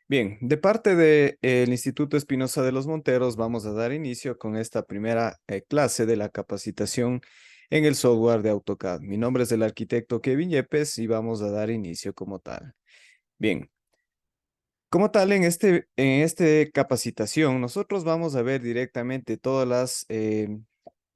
Bien, de parte del Instituto Espinosa de los Monteros, vamos a dar inicio con esta primera clase de la capacitación en el software de AutoCAD. Mi nombre es el arquitecto Kevin Yepes y vamos a dar inicio como tal. Bien, como tal, en este capacitación, nosotros vamos a ver directamente todas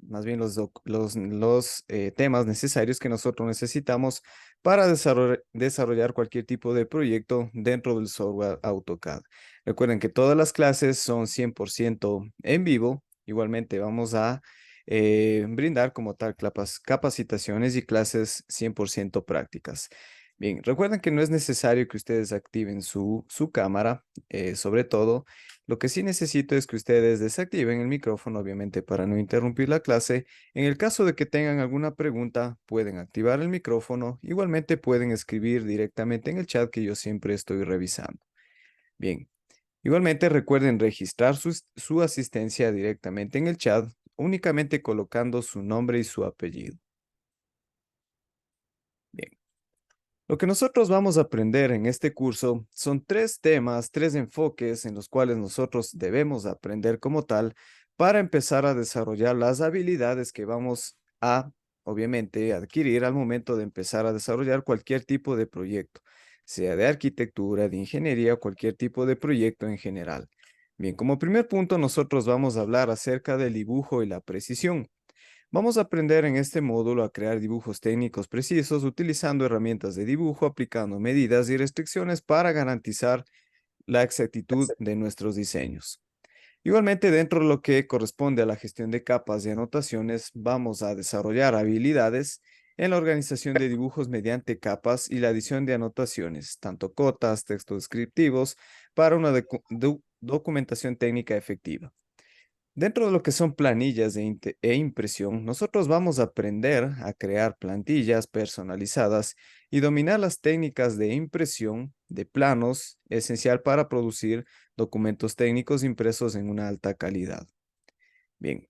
más bien los temas necesarios que nosotros necesitamos para desarrollar cualquier tipo de proyecto dentro del software AutoCAD. Recuerden que todas las clases son 100% en vivo. Igualmente vamos a brindar como tal capacitaciones y clases 100% prácticas. Bien, recuerden que no es necesario que ustedes activen su cámara, sobre todo. Lo que sí necesito es que ustedes desactiven el micrófono, obviamente, para no interrumpir la clase. En el caso de que tengan alguna pregunta, pueden activar el micrófono. Igualmente pueden escribir directamente en el chat que yo siempre estoy revisando. Bien, igualmente recuerden registrar su asistencia directamente en el chat, únicamente colocando su nombre y su apellido. Bien. Lo que nosotros vamos a aprender en este curso son tres temas, tres enfoques en los cuales nosotros debemos aprender como tal para empezar a desarrollar las habilidades que vamos a, obviamente, adquirir al momento de empezar a desarrollar cualquier tipo de proyecto, sea de arquitectura, de ingeniería o cualquier tipo de proyecto en general. Bien, como primer punto nosotros vamos a hablar acerca del dibujo y la precisión. Vamos a aprender en este módulo a crear dibujos técnicos precisos utilizando herramientas de dibujo, aplicando medidas y restricciones para garantizar la exactitud de nuestros diseños. Igualmente, dentro de lo que corresponde a la gestión de capas y anotaciones, vamos a desarrollar habilidades en la organización de dibujos mediante capas y la adición de anotaciones, tanto cotas, textos descriptivos, para una documentación técnica efectiva. Dentro de lo que son planillas e impresión, nosotros vamos a aprender a crear plantillas personalizadas y dominar las técnicas de impresión de planos, esencial para producir documentos técnicos impresos en una alta calidad. Bien,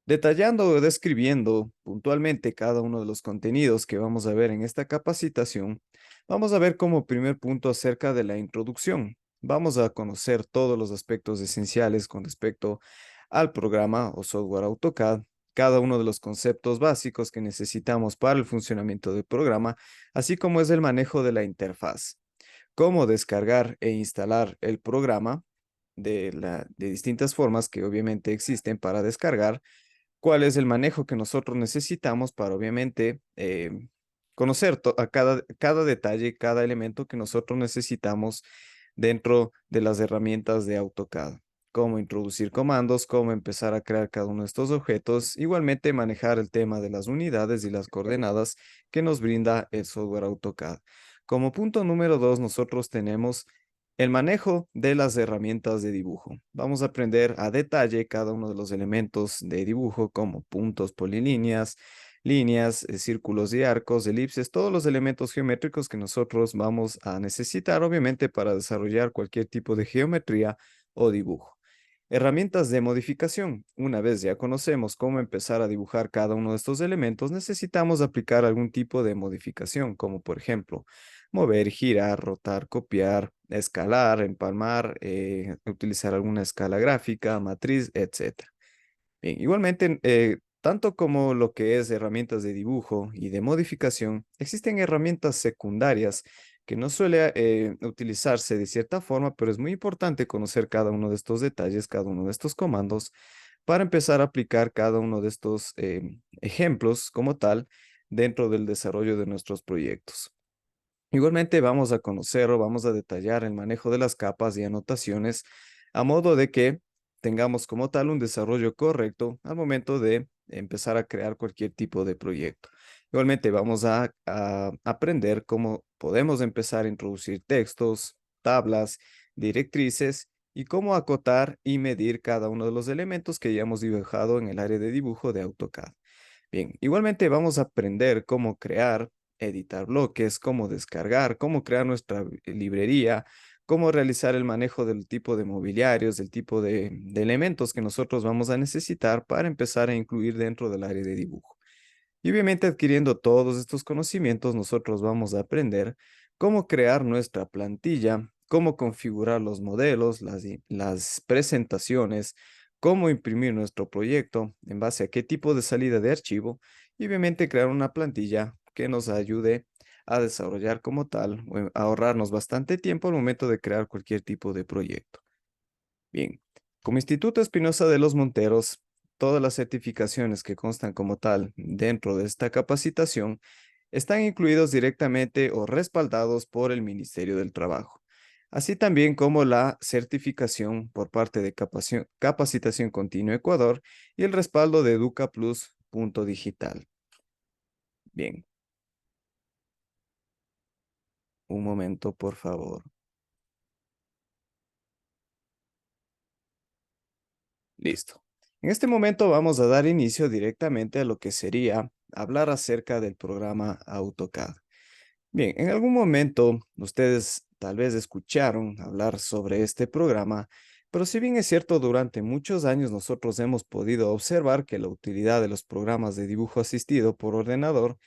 detallando o describiendo puntualmente cada uno de los contenidos que vamos a ver en esta capacitación, vamos a ver como primer punto acerca de la introducción. Vamos a conocer todos los aspectos esenciales con respecto al programa o software AutoCAD, cada uno de los conceptos básicos que necesitamos para el funcionamiento del programa, así como es el manejo de la interfaz, cómo descargar e instalar el programa de distintas formas que obviamente existen para descargar, cuál es el manejo que nosotros necesitamos para obviamente conocer a cada detalle, cada elemento que nosotros necesitamos dentro de las herramientas de AutoCAD. Cómo introducir comandos, cómo empezar a crear cada uno de estos objetos. Igualmente manejar el tema de las unidades y las coordenadas que nos brinda el software AutoCAD. Como punto número 2, nosotros tenemos el manejo de las herramientas de dibujo. Vamos a aprender a detalle cada uno de los elementos de dibujo como puntos, polilíneas, líneas, círculos y arcos, elipses, todos los elementos geométricos que nosotros vamos a necesitar, obviamente, para desarrollar cualquier tipo de geometría o dibujo. Herramientas de modificación. Una vez ya conocemos cómo empezar a dibujar cada uno de estos elementos, necesitamos aplicar algún tipo de modificación, como por ejemplo, mover, girar, rotar, copiar, escalar, empalmar, utilizar alguna escala gráfica, matriz, etcétera. Bien, igualmente, tanto como lo que es herramientas de dibujo y de modificación, existen herramientas secundarias que no suele utilizarse de cierta forma, pero es muy importante conocer cada uno de estos detalles, cada uno de estos comandos, para empezar a aplicar cada uno de estos ejemplos como tal dentro del desarrollo de nuestros proyectos. Igualmente vamos a conocer o vamos a detallar el manejo de las capas y anotaciones a modo de que tengamos como tal un desarrollo correcto al momento de empezar a crear cualquier tipo de proyecto. Igualmente vamos a aprender cómo podemos empezar a introducir textos, tablas, directrices y cómo acotar y medir cada uno de los elementos que ya hemos dibujado en el área de dibujo de AutoCAD. Bien, igualmente vamos a aprender cómo crear, editar bloques, cómo descargar, cómo crear nuestra librería, cómo realizar el manejo del tipo de mobiliarios, del tipo de elementos que nosotros vamos a necesitar para empezar a incluir dentro del área de dibujo. Y obviamente adquiriendo todos estos conocimientos, nosotros vamos a aprender cómo crear nuestra plantilla cómo configurar los modelos, las presentaciones, cómo imprimir nuestro proyecto, en base a qué tipo de salida de archivo, y obviamente crear una plantilla que nos ayude a desarrollar como tal, o a ahorrarnos bastante tiempo al momento de crear cualquier tipo de proyecto. Bien, como Instituto Espinosa de los Monteros, todas las certificaciones que constan como tal dentro de esta capacitación están incluidos directamente o respaldados por el Ministerio del Trabajo, así también como la certificación por parte de Capacitación Continua Ecuador y el respaldo de Educa Plus Punto Digital. Bien, un momento, por favor. Listo. En este momento vamos a dar inicio directamente a lo que sería hablar acerca del programa AutoCAD. Bien, en algún momento ustedes tal vez escucharon hablar sobre este programa, pero si bien es cierto, durante muchos años nosotros hemos podido observar que la utilidad de los programas de dibujo asistido por ordenador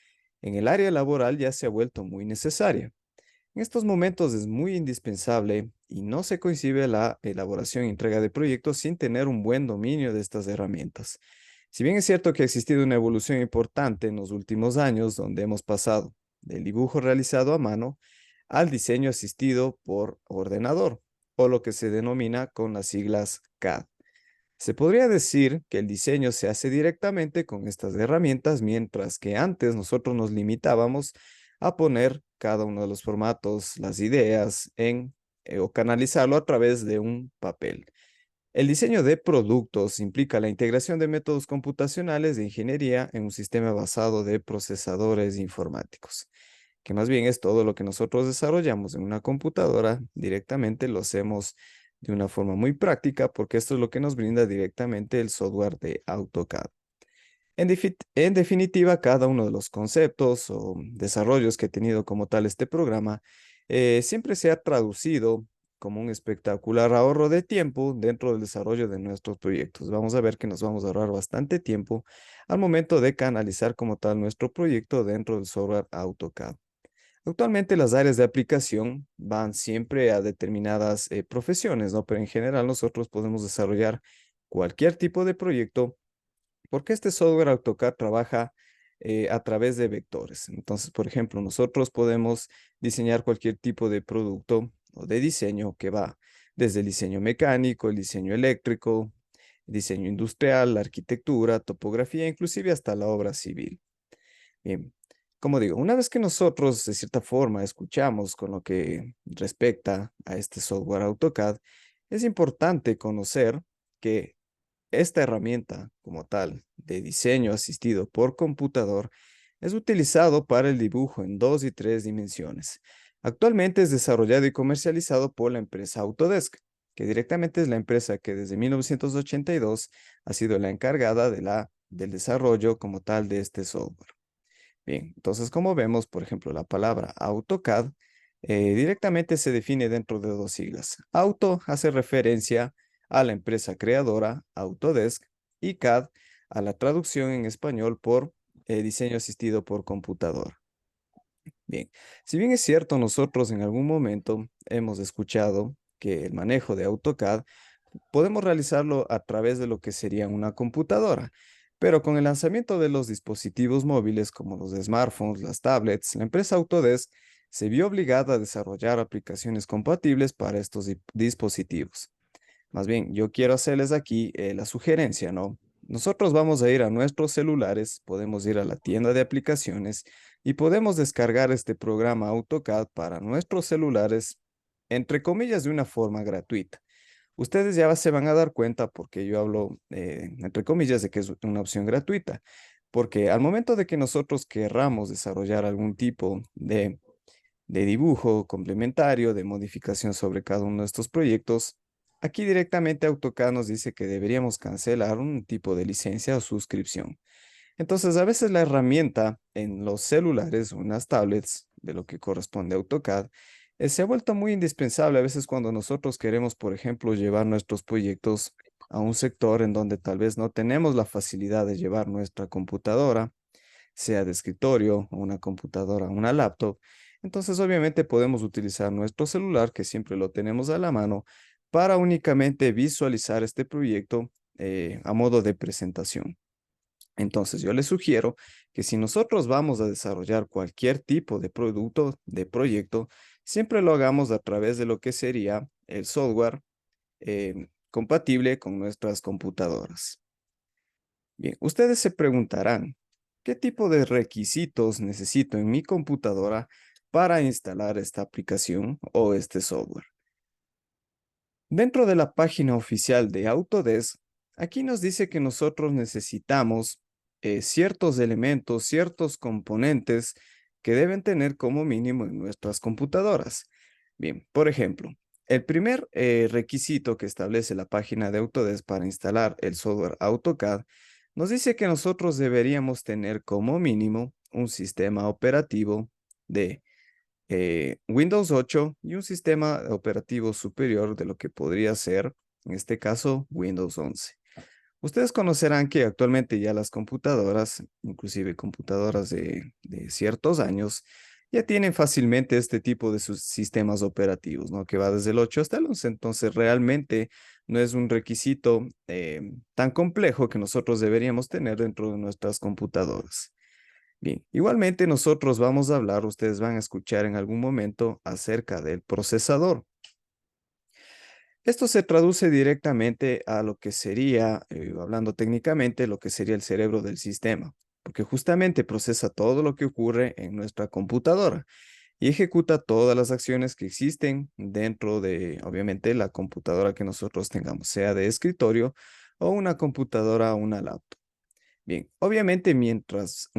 en el área laboral ya se ha vuelto muy necesaria. En estos momentos es muy indispensable y no se concibe la elaboración y entrega de proyectos sin tener un buen dominio de estas herramientas. Si bien es cierto que ha existido una evolución importante en los últimos años, donde hemos pasado del dibujo realizado a mano al diseño asistido por ordenador, o lo que se denomina con las siglas CAD. Se podría decir que el diseño se hace directamente con estas herramientas, mientras que antes nosotros nos limitábamos a poner cada uno de los formatos, las ideas o canalizarlo a través de un papel. El diseño de productos implica la integración de métodos computacionales de ingeniería en un sistema basado de procesadores informáticos, que más bien es todo lo que nosotros desarrollamos en una computadora, directamente lo hacemos de una forma muy práctica porque esto es lo que nos brinda directamente el software de AutoCAD. En definitiva, cada uno de los conceptos o desarrollos que ha tenido como tal este programa siempre se ha traducido como un espectacular ahorro de tiempo dentro del desarrollo de nuestros proyectos. Vamos a ver que nos vamos a ahorrar bastante tiempo al momento de canalizar como tal nuestro proyecto dentro del software AutoCAD. Actualmente las áreas de aplicación van siempre a determinadas profesiones, ¿no? Pero en general nosotros podemos desarrollar cualquier tipo de proyecto porque este software AutoCAD trabaja a través de vectores. Entonces, por ejemplo, nosotros podemos diseñar cualquier tipo de producto o de diseño que va desde el diseño mecánico, el diseño eléctrico, el diseño industrial, la arquitectura, topografía, inclusive hasta la obra civil. Bien, como digo, una vez que nosotros de cierta forma escuchamos con lo que respecta a este software AutoCAD, es importante conocer que esta herramienta como tal de diseño asistido por computador es utilizado para el dibujo en 2 y 3 dimensiones. Actualmente es desarrollado y comercializado por la empresa Autodesk, que directamente es la empresa que desde 1982 ha sido la encargada del desarrollo como tal de este software. Bien, entonces como vemos, por ejemplo, la palabra AutoCAD directamente se define dentro de dos siglas. Auto hace referencia a la empresa creadora Autodesk y CAD a la traducción en español por diseño asistido por computador. Bien, si bien es cierto, nosotros en algún momento hemos escuchado que el manejo de AutoCAD podemos realizarlo a través de lo que sería una computadora, pero con el lanzamiento de los dispositivos móviles como los smartphones, las tablets, la empresa Autodesk se vio obligada a desarrollar aplicaciones compatibles para estos dispositivos. Más bien, yo quiero hacerles aquí la sugerencia, ¿no? Nosotros vamos a ir a nuestros celulares, podemos ir a la tienda de aplicaciones y podemos descargar este programa AutoCAD para nuestros celulares, entre comillas, de una forma gratuita. Ustedes ya se van a dar cuenta porque yo hablo, entre comillas, de que es una opción gratuita, porque al momento de que nosotros querramos desarrollar algún tipo de dibujo complementario, de modificación sobre cada uno de estos proyectos, aquí directamente AutoCAD nos dice que deberíamos cancelar un tipo de licencia o suscripción. Entonces, a veces la herramienta en los celulares o en las tablets de lo que corresponde a AutoCAD se ha vuelto muy indispensable a veces cuando nosotros queremos, por ejemplo, llevar nuestros proyectos a un sector en donde tal vez no tenemos la facilidad de llevar nuestra computadora, sea de escritorio o una computadora, una laptop. Entonces, obviamente podemos utilizar nuestro celular, que siempre lo tenemos a la mano, para únicamente visualizar este proyecto a modo de presentación. Entonces, yo les sugiero que si nosotros vamos a desarrollar cualquier tipo de producto, de proyecto, siempre lo hagamos a través de lo que sería el software compatible con nuestras computadoras. Bien, ustedes se preguntarán, ¿qué tipo de requisitos necesito en mi computadora para instalar esta aplicación o este software? Dentro de la página oficial de Autodesk, aquí nos dice que nosotros necesitamos ciertos elementos, ciertos componentes que deben tener como mínimo en nuestras computadoras. Bien, por ejemplo, el primer requisito que establece la página de Autodesk para instalar el software AutoCAD nos dice que nosotros deberíamos tener como mínimo un sistema operativo de Windows 8 y un sistema operativo superior de lo que podría ser, en este caso, Windows 11. Ustedes conocerán que actualmente ya las computadoras, inclusive computadoras de ciertos años, ya tienen fácilmente este tipo de sus sistemas operativos, ¿no? Que va desde el 8 hasta el 11. Entonces, realmente no es un requisito tan complejo que nosotros deberíamos tener dentro de nuestras computadoras. Bien, igualmente nosotros vamos a hablar, ustedes van a escuchar en algún momento acerca del procesador. Esto se traduce directamente a lo que sería, hablando técnicamente, lo que sería el cerebro del sistema, porque justamente procesa todo lo que ocurre en nuestra computadora y ejecuta todas las acciones que existen dentro de, obviamente, la computadora que nosotros tengamos, sea de escritorio o una computadora o una laptop. Bien, obviamente mientras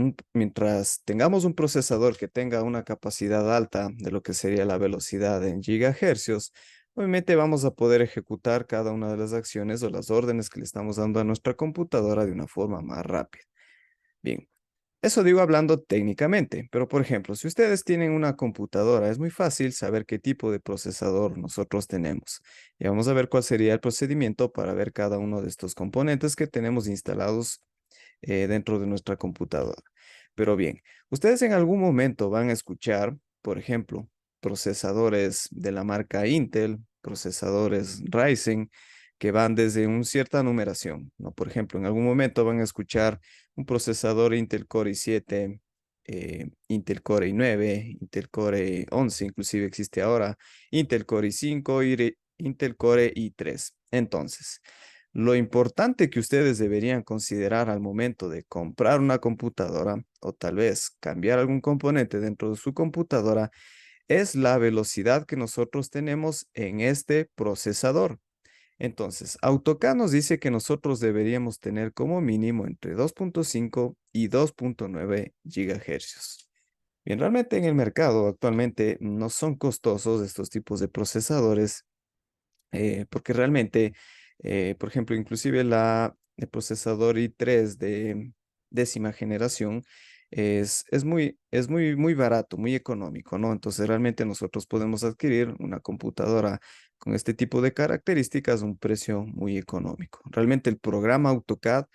tengamos un procesador que tenga una capacidad alta de lo que sería la velocidad en gigahercios, obviamente vamos a poder ejecutar cada una de las acciones o las órdenes que le estamos dando a nuestra computadora de una forma más rápida. Bien, eso digo hablando técnicamente, pero por ejemplo, si ustedes tienen una computadora, es muy fácil saber qué tipo de procesador nosotros tenemos. Y vamos a ver cuál sería el procedimiento para ver cada uno de estos componentes que tenemos instalados dentro de nuestra computadora. Pero bien, ustedes en algún momento van a escuchar, por ejemplo, procesadores de la marca Intel, procesadores Ryzen, que van desde una cierta numeración, ¿no? Por ejemplo, en algún momento van a escuchar un procesador Intel Core i7, Intel Core i9, Intel Core i11, inclusive existe ahora, Intel Core i5 y Intel Core i3. Entonces, lo importante que ustedes deberían considerar al momento de comprar una computadora o tal vez cambiar algún componente dentro de su computadora es la velocidad que nosotros tenemos en este procesador. Entonces, AutoCAD nos dice que nosotros deberíamos tener como mínimo entre 2.5 y 2.9 gigahercios. Bien, realmente en el mercado actualmente no son costosos estos tipos de procesadores porque realmente, por ejemplo, inclusive el procesador i3 de décima generación muy barato, muy económico, ¿no? Entonces realmente nosotros podemos adquirir una computadora con este tipo de características a un precio muy económico. Realmente el programa AutoCAD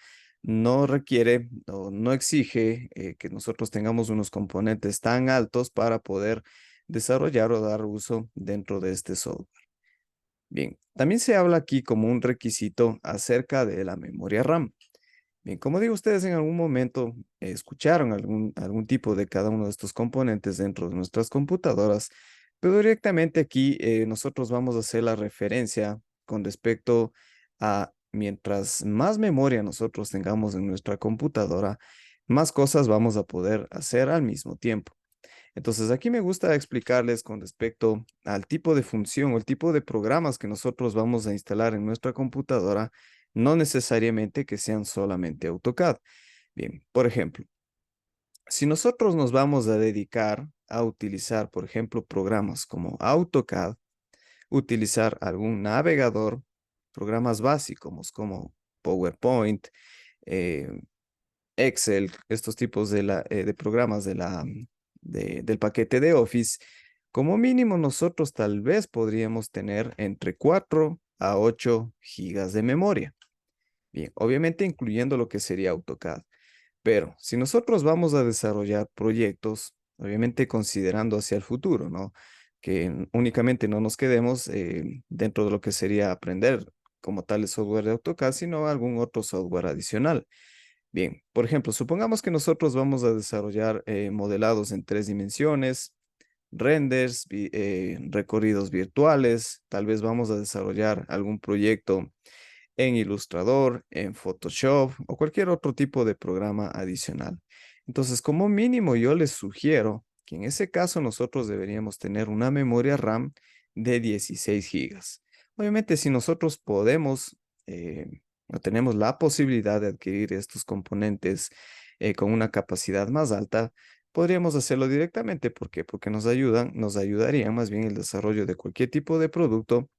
no requiere o no exige que nosotros tengamos unos componentes tan altos para poder desarrollar o dar uso dentro de este software. Bien, también se habla aquí como un requisito acerca de la memoria RAM. Bien, como digo, ustedes en algún momento escucharon algún tipo de cada uno de estos componentes dentro de nuestras computadoras, pero directamente aquí nosotros vamos a hacer la referencia con respecto a mientras más memoria nosotros tengamos en nuestra computadora, más cosas vamos a poder hacer al mismo tiempo. Entonces, aquí me gusta explicarles con respecto al tipo de función o el tipo de programas que nosotros vamos a instalar en nuestra computadora, no necesariamente que sean solamente AutoCAD. Bien, por ejemplo, si nosotros nos vamos a dedicar a utilizar, por ejemplo, programas como AutoCAD, utilizar algún navegador, programas básicos como PowerPoint, eh, Excel, estos tipos de programas del paquete de Office, como mínimo nosotros tal vez podríamos tener entre 4 a 8 gigas de memoria. Bien, obviamente incluyendo lo que sería AutoCAD. Pero si nosotros vamos a desarrollar proyectos obviamente considerando hacia el futuro, ¿no? Que únicamente no nos quedemos dentro de lo que sería aprender como tal el software de AutoCAD, sino algún otro software adicional. Bien, por ejemplo, supongamos que nosotros vamos a desarrollar modelados en 3 dimensiones, renders, recorridos virtuales, tal vez vamos a desarrollar algún proyecto en Illustrator, en Photoshop o cualquier otro tipo de programa adicional. Entonces, como mínimo, yo les sugiero que en ese caso nosotros deberíamos tener una memoria RAM de 16 gigas. Obviamente, si nosotros podemos o tenemos la posibilidad de adquirir estos componentes con una capacidad más alta, podríamos hacerlo directamente. ¿Por qué? Porque nos ayudarían más bien el desarrollo de cualquier tipo de producto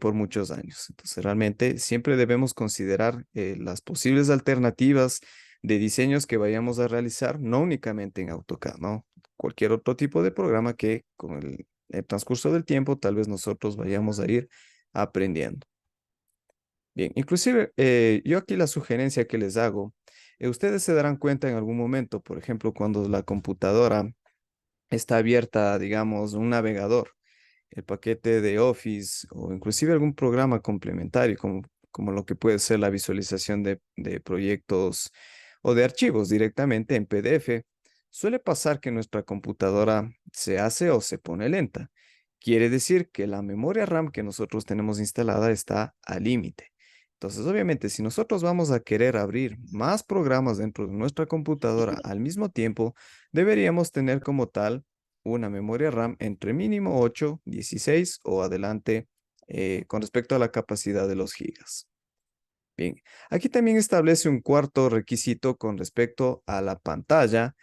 por muchos años. Entonces, realmente siempre debemos considerar las posibles alternativas de diseños que vayamos a realizar, no únicamente en AutoCAD, ¿no? Cualquier otro tipo de programa que con el transcurso del tiempo tal vez nosotros vayamos a ir aprendiendo. Bien, inclusive yo aquí la sugerencia que les hago, ustedes se darán cuenta en algún momento, por ejemplo, cuando la computadora está abierta, digamos, un navegador, el paquete de Office o inclusive algún programa complementario como lo que puede ser la visualización de proyectos o de archivos directamente en PDF, suele pasar que nuestra computadora se hace o se pone lenta. Quiere decir que la memoria RAM que nosotros tenemos instalada está al límite. Entonces, obviamente, si nosotros vamos a querer abrir más programas dentro de nuestra computadora al mismo tiempo, deberíamos tener como tal una memoria RAM entre mínimo 8, 16 o adelante con respecto a la capacidad de los gigas. Bien, aquí también establece un cuarto requisito con respecto a la pantalla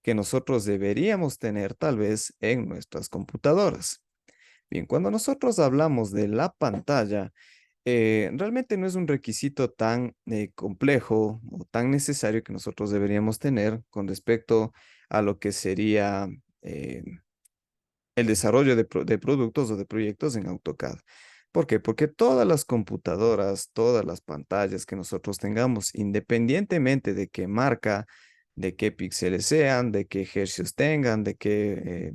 que nosotros deberíamos tener tal vez en nuestras computadoras. Bien, cuando nosotros hablamos de la pantalla, realmente no es un requisito tan complejo o tan necesario que nosotros deberíamos tener con respecto a lo que sería eh, el desarrollo de productos o de proyectos en AutoCAD. ¿Por qué? Porque todas las computadoras, todas las pantallas que nosotros tengamos, independientemente de qué marca, de qué píxeles sean, de qué hercios tengan, de qué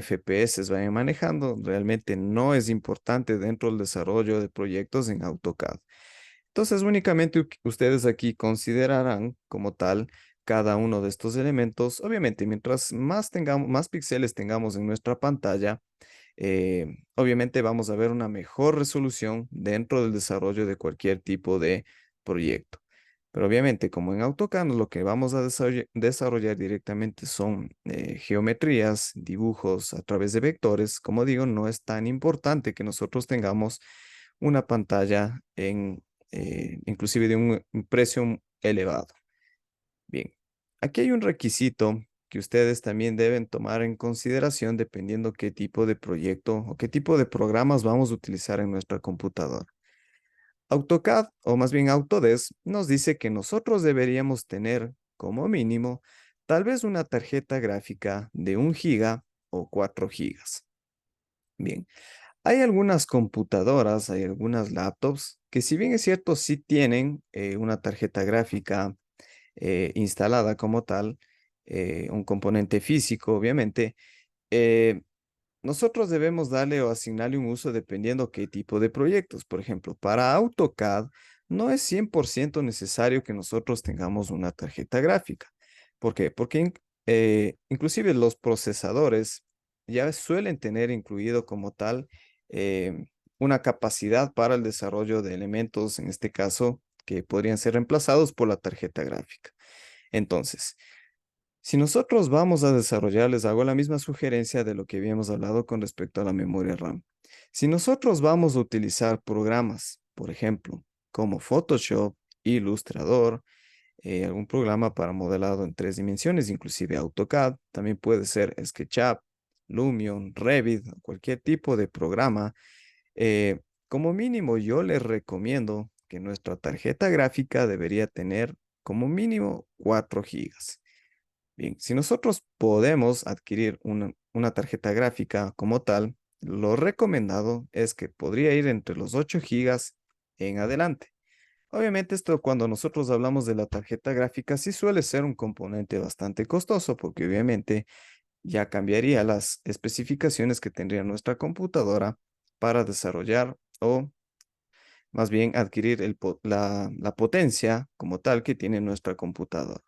FPS vayan manejando, realmente no es importante dentro del desarrollo de proyectos en AutoCAD. Entonces, únicamente ustedes aquí considerarán como tal cada uno de estos elementos. Obviamente, mientras más tengamos, más píxeles tengamos en nuestra pantalla, obviamente vamos a ver una mejor resolución dentro del desarrollo de cualquier tipo de proyecto. Pero obviamente, como en AutoCAD, lo que vamos a desarrollar directamente son geometrías, dibujos a través de vectores. Como digo, no es tan importante que nosotros tengamos una pantalla inclusive de un precio elevado. Bien, aquí hay un requisito que ustedes también deben tomar en consideración dependiendo qué tipo de proyecto o qué tipo de programas vamos a utilizar en nuestra computadora. AutoCAD, o más bien Autodesk, nos dice que nosotros deberíamos tener como mínimo tal vez una tarjeta gráfica de 1 giga o 4 gigas. Bien, hay algunas computadoras, hay algunas laptops que si bien es cierto, sí tienen una tarjeta gráfica instalada como tal, un componente físico, obviamente, eh, nosotros debemos darle o asignarle un uso dependiendo qué tipo de proyectos. Por ejemplo, para AutoCAD no es 100% necesario que nosotros tengamos una tarjeta gráfica. ¿Por qué? Porque inclusive los procesadores ya suelen tener incluido como tal una capacidad para el desarrollo de elementos, en este caso, que podrían ser reemplazados por la tarjeta gráfica. Entonces, si nosotros vamos a desarrollar, les hago la misma sugerencia de lo que habíamos hablado con respecto a la memoria RAM. Si nosotros vamos a utilizar programas, por ejemplo, como Photoshop, Illustrator, algún programa para modelado en 3 dimensiones, inclusive AutoCAD, también puede ser SketchUp, Lumion, Revit, cualquier tipo de programa, eh, como mínimo yo les recomiendo que nuestra tarjeta gráfica debería tener como mínimo 4 gigas. Bien, si nosotros podemos adquirir una tarjeta gráfica como tal, lo recomendado es que podría ir entre los 8 gigas en adelante. Obviamente esto cuando nosotros hablamos de la tarjeta gráfica sí suele ser un componente bastante costoso porque obviamente ya cambiaría las especificaciones que tendría nuestra computadora para desarrollar o más bien adquirir la potencia como tal que tiene nuestra computadora.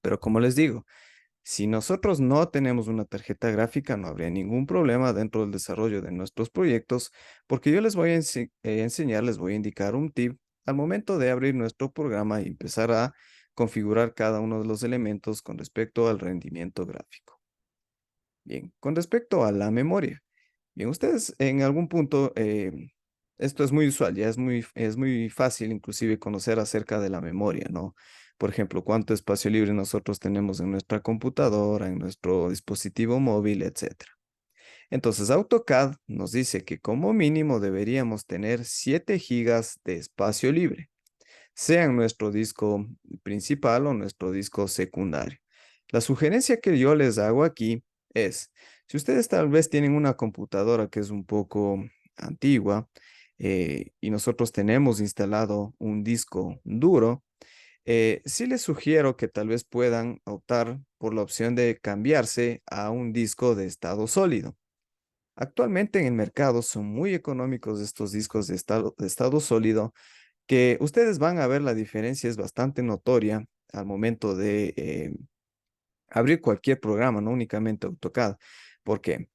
Pero como les digo, si nosotros no tenemos una tarjeta gráfica, no habría ningún problema dentro del desarrollo de nuestros proyectos, porque yo les voy a enseñar, les voy a indicar un tip al momento de abrir nuestro programa y empezar a configurar cada uno de los elementos con respecto al rendimiento gráfico. Bien, con respecto a la memoria. Bien, ustedes en algún punto, esto es muy usual, ya es muy fácil inclusive conocer acerca de la memoria, ¿no? Por ejemplo, cuánto espacio libre nosotros tenemos en nuestra computadora, en nuestro dispositivo móvil, etcétera. Entonces, AutoCAD nos dice que como mínimo deberíamos tener 7 gigas de espacio libre, sea en nuestro disco principal o nuestro disco secundario. La sugerencia que yo les hago aquí es, si ustedes tal vez tienen una computadora que es un poco antigua y nosotros tenemos instalado un disco duro, sí les sugiero que tal vez puedan optar por la opción de cambiarse a un disco de estado sólido. Actualmente en el mercado son muy económicos estos discos de estado sólido que ustedes van a ver la diferencia es bastante notoria al momento de abrir cualquier programa, no únicamente AutoCAD. ¿Por qué?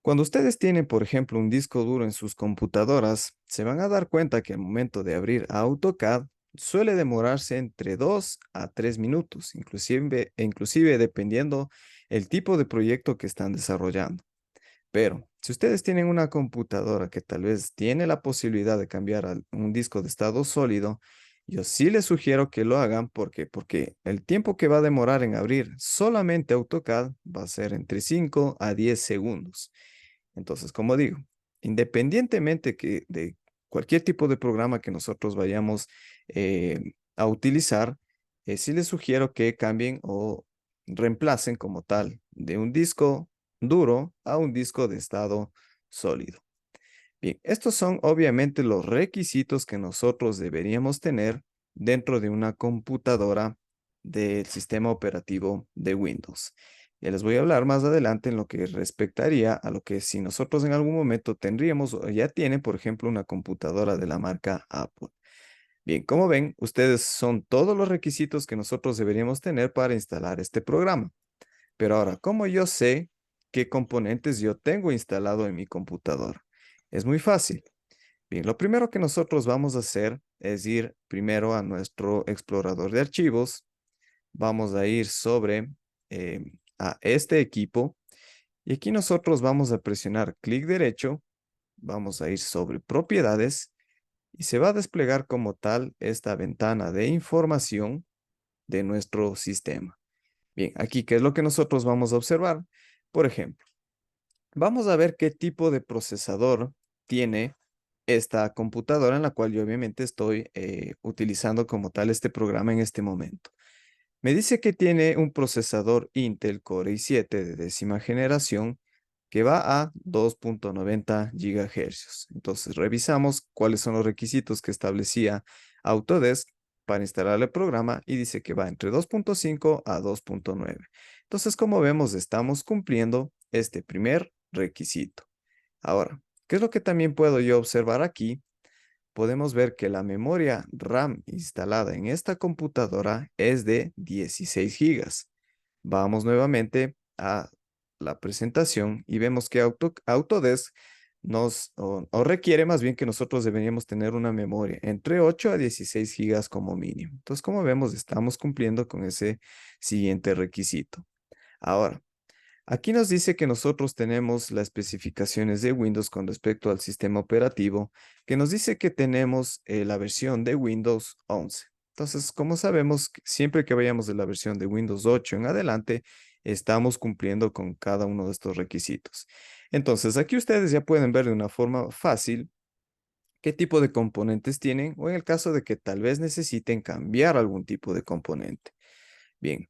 Cuando ustedes tienen, por ejemplo, un disco duro en sus computadoras, se van a dar cuenta que al momento de abrir AutoCAD suele demorarse entre 2 a 3 minutos, inclusive dependiendo el tipo de proyecto que están desarrollando. Pero si ustedes tienen una computadora que tal vez tiene la posibilidad de cambiar a un disco de estado sólido, yo sí les sugiero que lo hagan porque el tiempo que va a demorar en abrir solamente AutoCAD va a ser entre 5 a 10 segundos. Entonces, como digo, independientemente de cualquier tipo de programa que nosotros vayamos a utilizar, sí les sugiero que cambien o reemplacen como tal de un disco duro a un disco de estado sólido. Bien, estos son obviamente los requisitos que nosotros deberíamos tener dentro de una computadora del sistema operativo de Windows. Ya les voy a hablar más adelante en lo que respectaría a lo que si nosotros en algún momento tendríamos o ya tienen, por ejemplo, una computadora de la marca Apple. Bien, como ven, ustedes son todos los requisitos que nosotros deberíamos tener para instalar este programa. Pero ahora, ¿cómo yo sé qué componentes yo tengo instalado en mi computadora? Es muy fácil. Bien, lo primero que nosotros vamos a hacer es ir primero a nuestro explorador de archivos. Vamos a ir sobre a este equipo y aquí nosotros vamos a presionar clic derecho. Vamos a ir sobre propiedades y se va a desplegar como tal esta ventana de información de nuestro sistema. Bien, aquí, ¿qué es lo que nosotros vamos a observar? Por ejemplo, vamos a ver qué tipo de procesador tiene esta computadora en la cual yo obviamente estoy utilizando como tal este programa en este momento. Me dice que tiene un procesador Intel Core i7 de décima generación que va a 2.90 GHz. Entonces revisamos cuáles son los requisitos que establecía Autodesk para instalar el programa y dice que va entre 2.5 a 2.9. Entonces, como vemos, estamos cumpliendo este primer requisito. Ahora, ¿qué es lo que también puedo yo observar aquí? Podemos ver que la memoria RAM instalada en esta computadora es de 16 gigas. Vamos nuevamente a la presentación y vemos que Autodesk o requiere más bien que nosotros deberíamos tener una memoria entre 8 a 16 gigas como mínimo. Entonces, como vemos, estamos cumpliendo con ese siguiente requisito. Ahora, aquí nos dice que nosotros tenemos las especificaciones de Windows con respecto al sistema operativo, que nos dice que tenemos la versión de Windows 11. Entonces, como sabemos, siempre que vayamos de la versión de Windows 8 en adelante, estamos cumpliendo con cada uno de estos requisitos. Entonces, aquí ustedes ya pueden ver de una forma fácil qué tipo de componentes tienen o en el caso de que tal vez necesiten cambiar algún tipo de componente. Bien.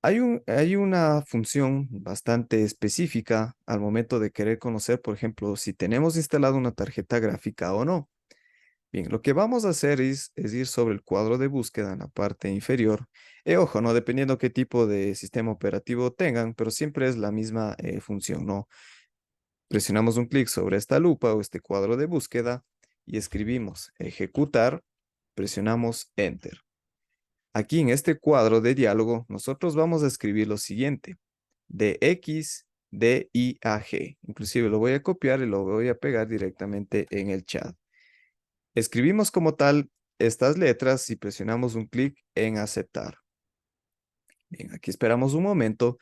Hay una función bastante específica al momento de querer conocer, por ejemplo, si tenemos instalado una tarjeta gráfica o no. Bien, lo que vamos a hacer es ir sobre el cuadro de búsqueda en la parte inferior. Ojo, ¿no? Dependiendo qué tipo de sistema operativo tengan, pero siempre es la misma función, ¿no? Presionamos un clic sobre esta lupa o este cuadro de búsqueda y escribimos ejecutar, presionamos Enter. Aquí en este cuadro de diálogo, nosotros vamos a escribir lo siguiente: DX, DIAG. Inclusive lo voy a copiar y lo voy a pegar directamente en el chat. Escribimos como tal estas letras y presionamos un clic en aceptar. Bien, aquí esperamos un momento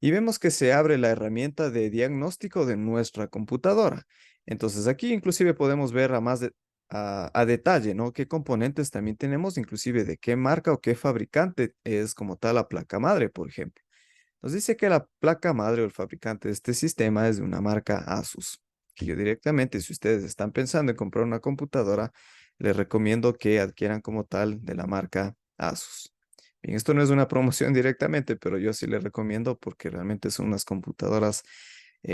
y vemos que se abre la herramienta de diagnóstico de nuestra computadora. Entonces aquí inclusive podemos ver a detalle, ¿no? Qué componentes también tenemos, inclusive de qué marca o qué fabricante es como tal la placa madre, por ejemplo. Nos dice que la placa madre o el fabricante de este sistema es de una marca Asus. Que yo directamente, si ustedes están pensando en comprar una computadora, les recomiendo que adquieran como tal de la marca Asus. Bien, esto no es una promoción directamente, pero yo sí les recomiendo porque realmente son unas computadoras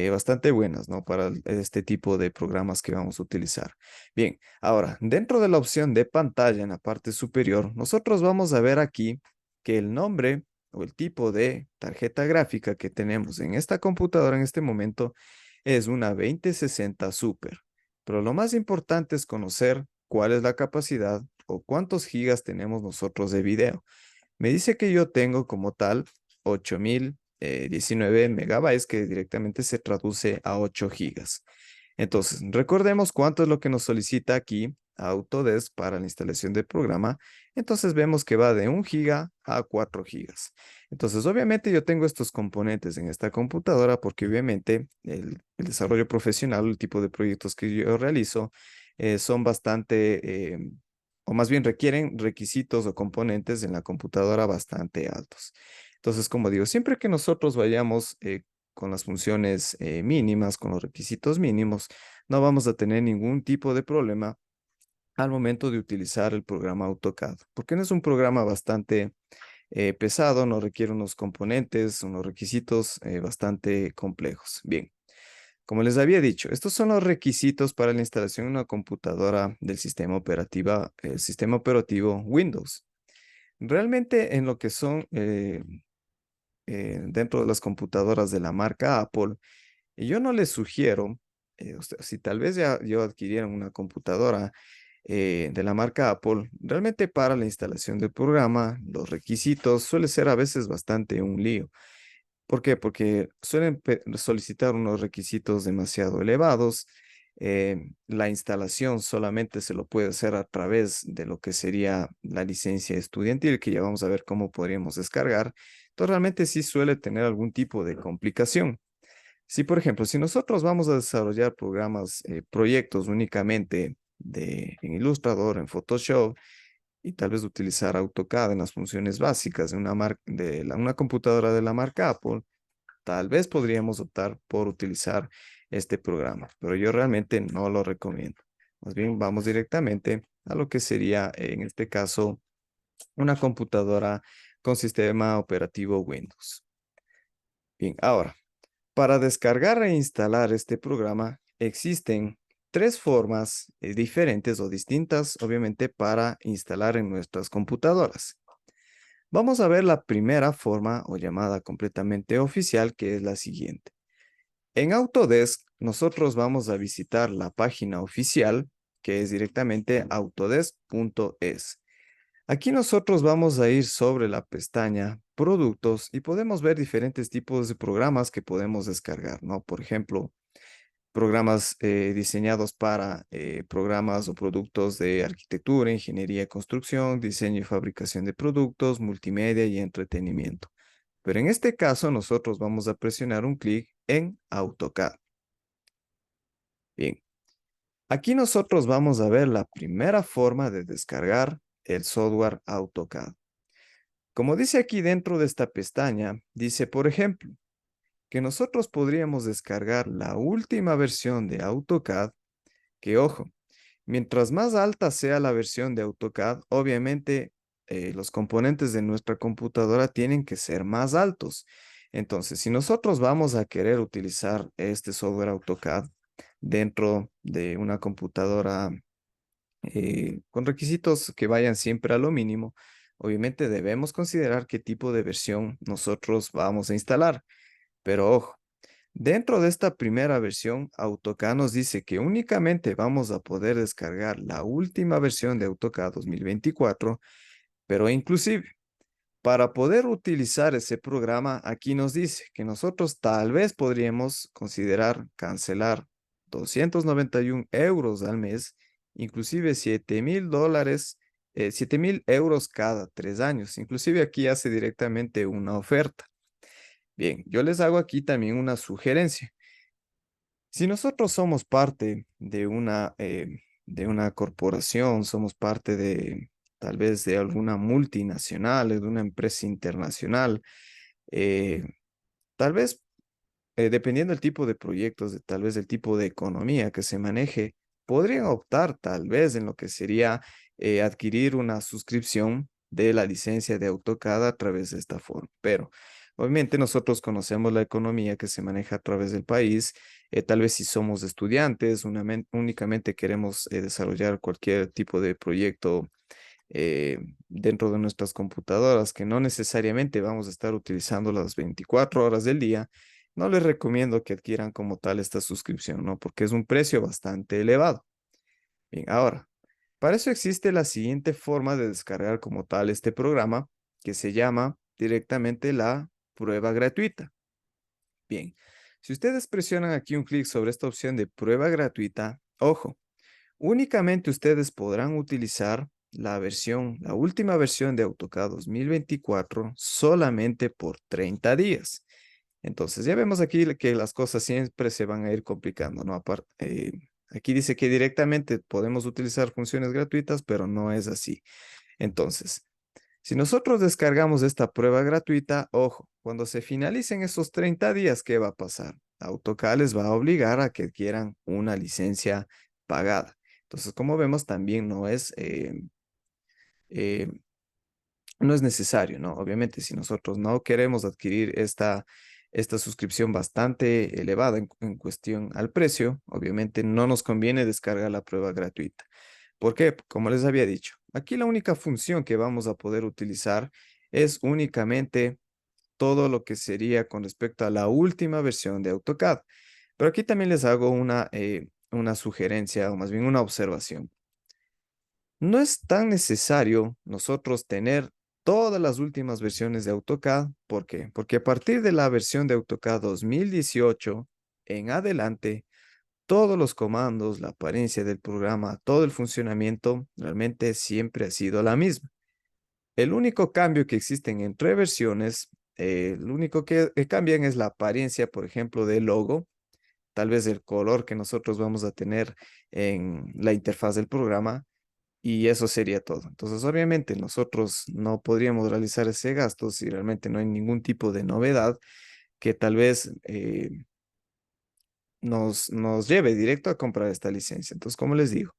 bastante buenas, ¿no? Para este tipo de programas que vamos a utilizar. Bien, ahora, dentro de la opción de pantalla en la parte superior, nosotros vamos a ver aquí que el nombre o el tipo de tarjeta gráfica que tenemos en esta computadora en este momento es una 2060 Super. Pero lo más importante es conocer cuál es la capacidad o cuántos gigas tenemos nosotros de video. Me dice que yo tengo como tal 8019 megabytes, que directamente se traduce a 8 gigas. Entonces, recordemos cuánto es lo que nos solicita aquí Autodesk para la instalación del programa. Entonces vemos que va de 1 giga a 4 gigas. Entonces, obviamente yo tengo estos componentes en esta computadora porque obviamente el desarrollo profesional, el tipo de proyectos que yo realizo, son bastante, o más bien requieren requisitos o componentes en la computadora bastante altos. Entonces, como digo, siempre que nosotros vayamos con las funciones mínimas, con los requisitos mínimos, no vamos a tener ningún tipo de problema al momento de utilizar el programa AutoCAD, porque no es un programa bastante pesado, no requiere unos componentes, unos requisitos bastante complejos. Bien, como les había dicho, estos son los requisitos para la instalación de una computadora del el sistema operativo Windows. Realmente en lo que son dentro de las computadoras de la marca Apple, yo no les sugiero, si tal vez ya yo adquiriera una computadora de la marca Apple, realmente para la instalación del programa, los requisitos suele ser a veces bastante un lío. ¿Por qué? Porque suelen solicitar unos requisitos demasiado elevados. La instalación solamente se lo puede hacer a través de lo que sería la licencia estudiantil, que ya vamos a ver cómo podríamos descargar. Entonces, realmente sí suele tener algún tipo de complicación. Si, por ejemplo, si nosotros vamos a desarrollar programas, proyectos únicamente en Illustrator, en Photoshop, y tal vez utilizar AutoCAD en las funciones básicas de una computadora de la marca Apple, tal vez podríamos optar por utilizar este programa, pero yo realmente no lo recomiendo. Más bien, vamos directamente a lo que sería, en este caso, una computadora con sistema operativo Windows. Bien, ahora, para descargar e instalar este programa, existen tres formas diferentes o distintas, obviamente, para instalar en nuestras computadoras. Vamos a ver la primera forma o llamada completamente oficial, que es la siguiente. En Autodesk, nosotros vamos a visitar la página oficial, que es directamente autodesk.es. Aquí nosotros vamos a ir sobre la pestaña Productos y podemos ver diferentes tipos de programas que podemos descargar, ¿no? Por ejemplo, programas diseñados para programas o productos de arquitectura, ingeniería y construcción, diseño y fabricación de productos, multimedia y entretenimiento. Pero en este caso, nosotros vamos a presionar un clic en AutoCAD. Bien, aquí nosotros vamos a ver la primera forma de descargar el software AutoCAD. Como dice aquí dentro de esta pestaña, dice, por ejemplo, que nosotros podríamos descargar la última versión de AutoCAD, que ojo, mientras más alta sea la versión de AutoCAD, obviamente los componentes de nuestra computadora tienen que ser más altos. Entonces, si nosotros vamos a querer utilizar este software AutoCAD dentro de una computadora con requisitos que vayan siempre a lo mínimo. Obviamente debemos considerar qué tipo de versión nosotros vamos a instalar. Pero ojo, dentro de esta primera versión, AutoCAD nos dice que únicamente vamos a poder descargar la última versión de AutoCAD 2024, pero inclusive para poder utilizar ese programa, aquí nos dice que nosotros tal vez podríamos considerar cancelar 291 euros al mes, inclusive $7,000, 7,000 euros cada 3 años. Inclusive aquí hace directamente una oferta. Bien, yo les hago aquí también una sugerencia. Si nosotros somos parte de una corporación, somos parte de tal vez de alguna multinacional, o de una empresa internacional, eh, tal vez dependiendo del tipo de proyectos, tal vez del tipo de economía que se maneje, podrían optar tal vez en lo que sería adquirir una suscripción de la licencia de AutoCAD a través de esta forma. Pero obviamente nosotros conocemos la economía que se maneja a través del país. Tal vez si somos estudiantes, únicamente queremos desarrollar cualquier tipo de proyecto eh, dentro de nuestras computadoras, que no necesariamente vamos a estar utilizando las 24 horas del día, no les recomiendo que adquieran como tal esta suscripción, ¿no? Porque es un precio bastante elevado. Bien, ahora, para eso existe la siguiente forma de descargar como tal este programa, que se llama directamente la prueba gratuita. Bien, si ustedes presionan aquí un clic sobre esta opción de prueba gratuita, ojo, únicamente ustedes podrán utilizar la última versión de AutoCAD 2024 solamente por 30 días. Entonces, ya vemos aquí que las cosas siempre se van a ir complicando, ¿no? Aquí dice que directamente podemos utilizar funciones gratuitas, pero no es así. Entonces, si nosotros descargamos esta prueba gratuita, ojo, cuando se finalicen esos 30 días, ¿qué va a pasar? AutoCAD les va a obligar a que adquieran una licencia pagada. Entonces, como vemos, también eh, no es necesario, ¿no? Obviamente, si nosotros no queremos adquirir esta suscripción bastante elevada en cuestión al precio, obviamente no nos conviene descargar la prueba gratuita. ¿Por qué? Como les había dicho, aquí la única función que vamos a poder utilizar es únicamente todo lo que sería con respecto a la última versión de AutoCAD. Pero aquí también les hago una sugerencia o más bien una observación. No es tan necesario nosotros tener todas las últimas versiones de AutoCAD. ¿Por qué? Porque a partir de la versión de AutoCAD 2018 en adelante, todos los comandos, la apariencia del programa, todo el funcionamiento realmente siempre ha sido la misma. El único cambio que existen entre versiones, lo único que cambian es la apariencia, por ejemplo, del logo, tal vez el color que nosotros vamos a tener en la interfaz del programa, y eso sería todo. Entonces, obviamente, nosotros no podríamos realizar ese gasto si realmente no hay ningún tipo de novedad que tal vez nos lleve directo a comprar esta licencia. Entonces, como les digo,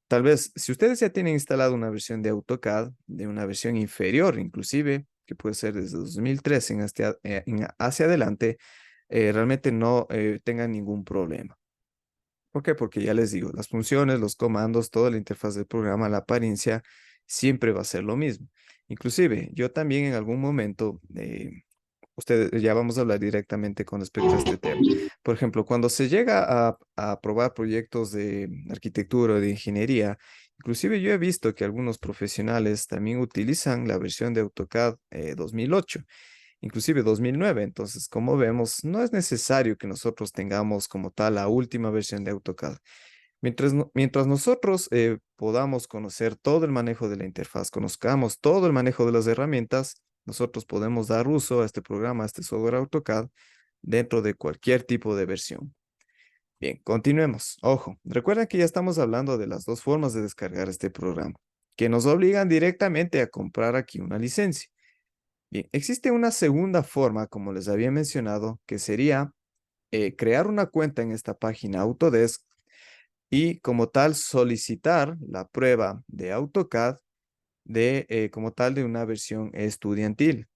tal vez si ustedes ya tienen instalado una versión de AutoCAD, de una versión inferior inclusive, que puede ser desde 2013 hacia adelante, realmente no tengan ningún problema. ¿Por qué? Porque ya les digo, las funciones, los comandos, toda la interfaz del programa, la apariencia, siempre va a ser lo mismo. Inclusive, yo también en algún momento, ustedes ya vamos a hablar directamente con respecto a este tema. Por ejemplo, cuando se llega a aprobar proyectos de arquitectura o de ingeniería, inclusive yo he visto que algunos profesionales también utilizan la versión de AutoCAD 2008, inclusive 2009. Entonces, como vemos, no es necesario que nosotros tengamos como tal la última versión de AutoCAD. Mientras nosotros podamos conocer todo el manejo de la interfaz, conozcamos todo el manejo de las herramientas, nosotros podemos dar uso a este programa, a este software AutoCAD, dentro de cualquier tipo de versión. Bien, continuemos. Ojo, recuerden que ya estamos hablando de las dos formas de descargar este programa, que nos obligan directamente a comprar aquí una licencia. Bien, existe una segunda forma, como les había mencionado, que sería crear una cuenta en esta página Autodesk y como tal solicitar la prueba de AutoCAD como tal de una versión estudiantil.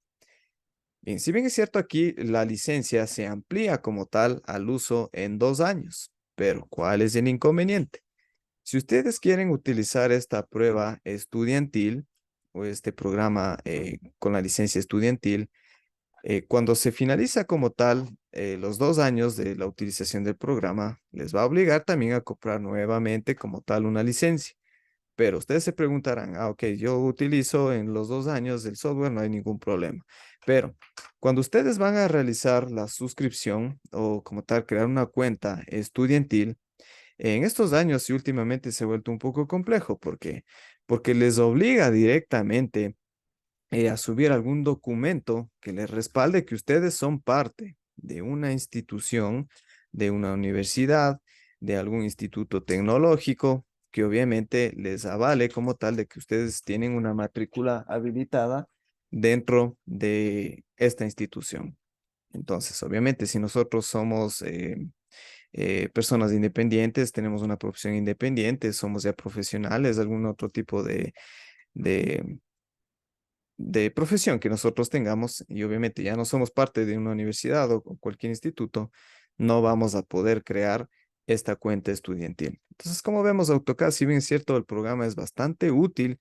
Bien, si bien es cierto aquí la licencia se amplía como tal al uso en 2 años, pero ¿cuál es el inconveniente? Si ustedes quieren utilizar esta prueba estudiantil o este programa con la licencia estudiantil, cuando se finaliza como tal los 2 años de la utilización del programa, les va a obligar también a comprar nuevamente como tal una licencia. Pero ustedes se preguntarán, ok, yo utilizo en los 2 años del software, no hay ningún problema. Pero cuando ustedes van a realizar la suscripción o como tal crear una cuenta estudiantil, en estos años y últimamente se ha vuelto un poco complejo. ¿Por qué? Porque les obliga directamente a subir algún documento que les respalde que ustedes son parte de una institución, de una universidad, de algún instituto tecnológico, que obviamente les avale como tal de que ustedes tienen una matrícula habilitada dentro de esta institución. Entonces, obviamente, si nosotros somos personas independientes, tenemos una profesión independiente, somos ya profesionales, algún otro tipo de de profesión que nosotros tengamos, y obviamente ya no somos parte de una universidad o cualquier instituto, no vamos a poder crear esta cuenta estudiantil. Entonces, como vemos, AutoCAD, si bien es cierto, el programa es bastante útil,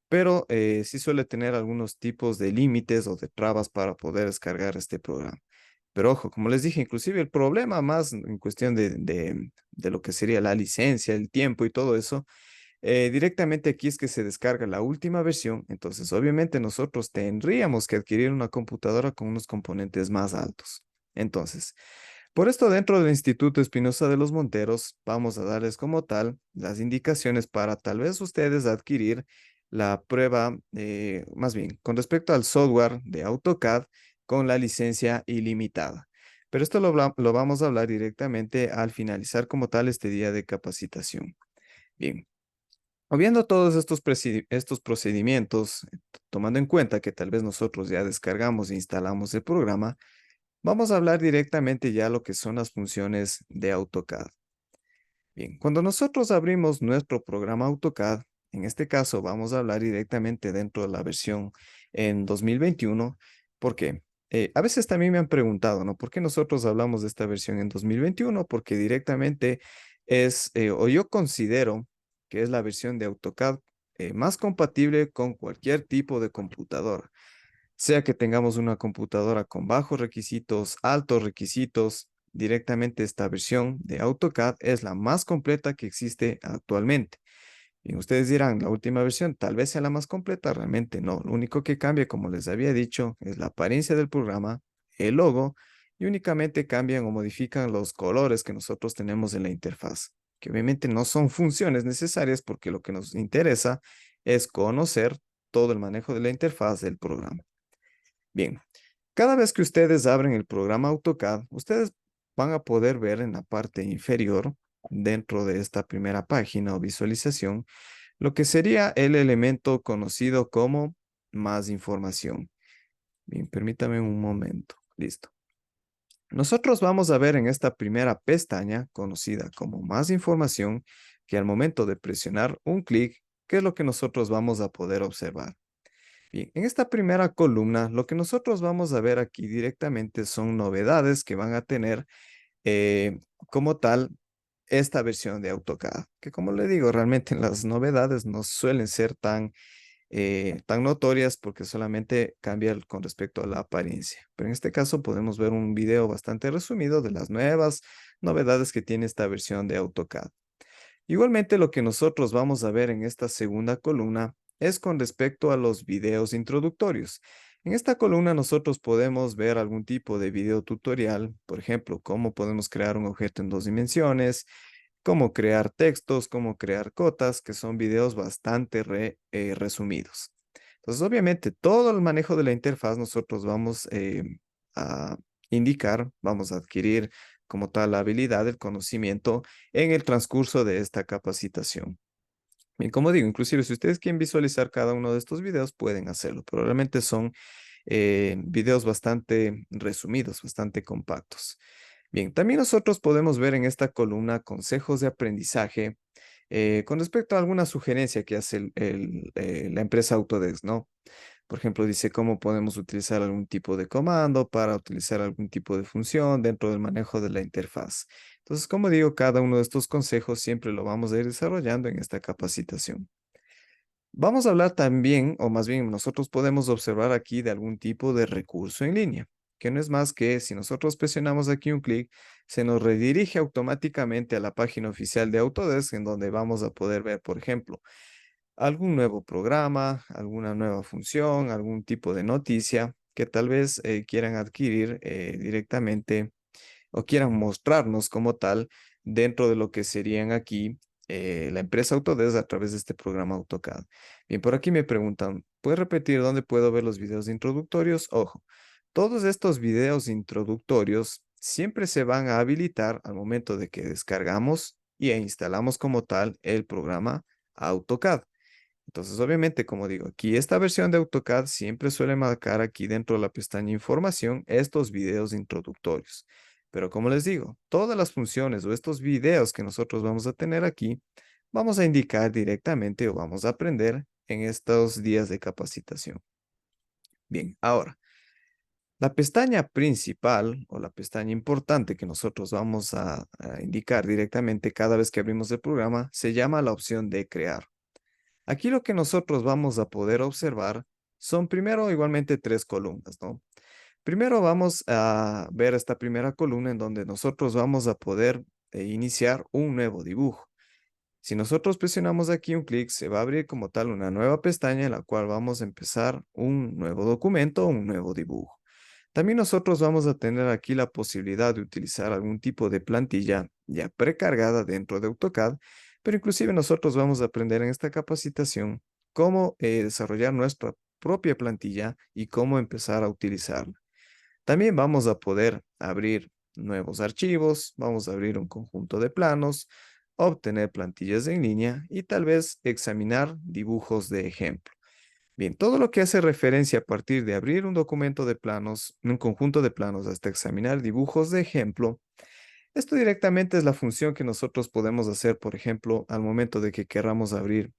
pero sí suele tener algunos tipos de límites o de trabas para poder descargar este programa. Pero ojo, como les dije, inclusive el problema más en cuestión de lo que sería la licencia, el tiempo y todo eso, directamente aquí es que se descarga la última versión, entonces obviamente nosotros tendríamos que adquirir una computadora con unos componentes más altos. Entonces, por esto dentro del Instituto Espinosa de los Monteros vamos a darles como tal las indicaciones para tal vez ustedes adquirir la prueba, más bien, con respecto al software de AutoCAD con la licencia ilimitada. Pero esto lo vamos a hablar directamente al finalizar como tal este día de capacitación. Bien. Viendo todos estos procedimientos, tomando en cuenta que tal vez nosotros ya descargamos e instalamos el programa, vamos a hablar directamente ya lo que son las funciones de AutoCAD. Bien, cuando nosotros abrimos nuestro programa AutoCAD, en este caso vamos a hablar directamente dentro de la versión en 2021. ¿Por qué? A veces también me han preguntado, ¿no? ¿Por qué nosotros hablamos de esta versión en 2021? Porque directamente es, o yo considero que es la versión de AutoCAD más compatible con cualquier tipo de computadora, sea que tengamos una computadora con bajos requisitos, altos requisitos. Directamente esta versión de AutoCAD es la más completa que existe actualmente. Y ustedes dirán, la última versión tal vez sea la más completa, realmente no. Lo único que cambia, como les había dicho, es la apariencia del programa, el logo, y únicamente cambian o modifican los colores que nosotros tenemos en la interfaz, que obviamente no son funciones necesarias porque lo que nos interesa es conocer todo el manejo de la interfaz del programa. Bien, cada vez que ustedes abren el programa AutoCAD, ustedes van a poder ver en la parte inferior, dentro de esta primera página o visualización, lo que sería el elemento conocido como más información. Bien, permítame un momento. Listo. Nosotros vamos a ver en esta primera pestaña, conocida como más información, que al momento de presionar un clic, ¿qué es lo que nosotros vamos a poder observar? Bien, en esta primera columna, lo que nosotros vamos a ver aquí directamente son novedades que van a tener como tal esta versión de AutoCAD, que como le digo, realmente las novedades no suelen ser tan notorias porque solamente cambia con respecto a la apariencia. Pero en este caso podemos ver un video bastante resumido de las nuevas novedades que tiene esta versión de AutoCAD. Igualmente, lo que nosotros vamos a ver en esta segunda columna es con respecto a los videos introductorios. En esta columna nosotros podemos ver algún tipo de video tutorial, por ejemplo, cómo podemos crear un objeto en 2 dimensiones, cómo crear textos, cómo crear cotas, que son videos bastante resumidos. Entonces, obviamente, todo el manejo de la interfaz nosotros vamos a indicar, vamos a adquirir como tal la habilidad, el conocimiento en el transcurso de esta capacitación. Bien, como digo, inclusive si ustedes quieren visualizar cada uno de estos videos, pueden hacerlo, pero realmente son videos bastante resumidos, bastante compactos. Bien, también nosotros podemos ver en esta columna consejos de aprendizaje con respecto a alguna sugerencia que hace la empresa Autodesk, ¿no? Por ejemplo, dice cómo podemos utilizar algún tipo de comando para utilizar algún tipo de función dentro del manejo de la interfaz. Entonces, como digo, cada uno de estos consejos siempre lo vamos a ir desarrollando en esta capacitación. Vamos a hablar también, o más bien nosotros podemos observar aquí de algún tipo de recurso en línea, que no es más que si nosotros presionamos aquí un clic, se nos redirige automáticamente a la página oficial de Autodesk, en donde vamos a poder ver, por ejemplo, algún nuevo programa, alguna nueva función, algún tipo de noticia que tal vez quieran adquirir directamente o quieran mostrarnos como tal dentro de lo que serían aquí la empresa Autodesk a través de este programa AutoCAD. Bien, por aquí me preguntan, ¿puedes repetir dónde puedo ver los videos introductorios? Ojo, todos estos videos introductorios siempre se van a habilitar al momento de que descargamos e instalamos como tal el programa AutoCAD. Entonces, obviamente, como digo, aquí esta versión de AutoCAD siempre suele marcar aquí dentro de la pestaña Información estos videos introductorios. Pero como les digo, todas las funciones o estos videos que nosotros vamos a tener aquí, vamos a indicar directamente o vamos a aprender en estos días de capacitación. Bien, ahora, la pestaña principal o la pestaña importante que nosotros vamos a indicar directamente cada vez que abrimos el programa se llama la opción de crear. Aquí lo que nosotros vamos a poder observar son primero igualmente tres columnas, ¿no? Primero vamos a ver esta primera columna en donde nosotros vamos a poder iniciar un nuevo dibujo. Si nosotros presionamos aquí un clic, se va a abrir como tal una nueva pestaña en la cual vamos a empezar un nuevo documento o un nuevo dibujo. También nosotros vamos a tener aquí la posibilidad de utilizar algún tipo de plantilla ya precargada dentro de AutoCAD, pero inclusive nosotros vamos a aprender en esta capacitación cómo desarrollar nuestra propia plantilla y cómo empezar a utilizarla. También vamos a poder abrir nuevos archivos, vamos a abrir un conjunto de planos, obtener plantillas en línea y tal vez examinar dibujos de ejemplo. Bien, todo lo que hace referencia a partir de abrir un documento de planos, un conjunto de planos, hasta examinar dibujos de ejemplo, esto directamente es la función que nosotros podemos hacer, por ejemplo, al momento de que queramos abrir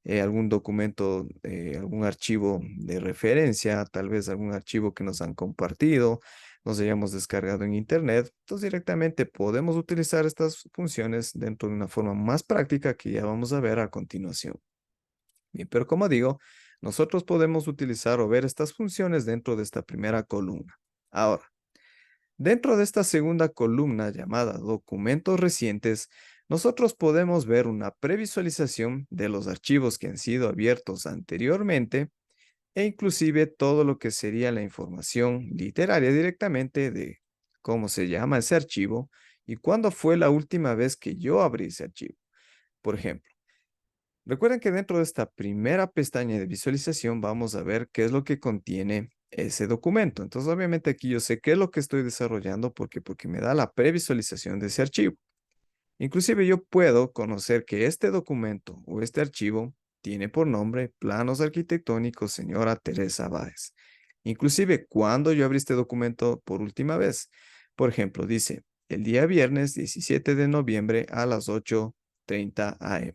algún documento, algún archivo de referencia, tal vez algún archivo que nos han compartido, nos hayamos descargado en Internet. Entonces directamente podemos utilizar estas funciones dentro de una forma más práctica que ya vamos a ver a continuación. Bien, pero como digo, nosotros podemos utilizar o ver estas funciones dentro de esta primera columna. Ahora, dentro de esta segunda columna llamada documentos recientes, nosotros podemos ver una previsualización de los archivos que han sido abiertos anteriormente e inclusive todo lo que sería la información literaria directamente de cómo se llama ese archivo y cuándo fue la última vez que yo abrí ese archivo. Por ejemplo, recuerden que dentro de esta primera pestaña de visualización vamos a ver qué es lo que contiene ese documento. Entonces, obviamente aquí yo sé qué es lo que estoy desarrollando porque me da la previsualización de ese archivo. Inclusive yo puedo conocer que este documento o este archivo tiene por nombre Planos Arquitectónicos Señora Teresa Báez. Inclusive cuando yo abrí este documento por última vez. Por ejemplo, dice el día viernes 17 de noviembre a las 8:30 am.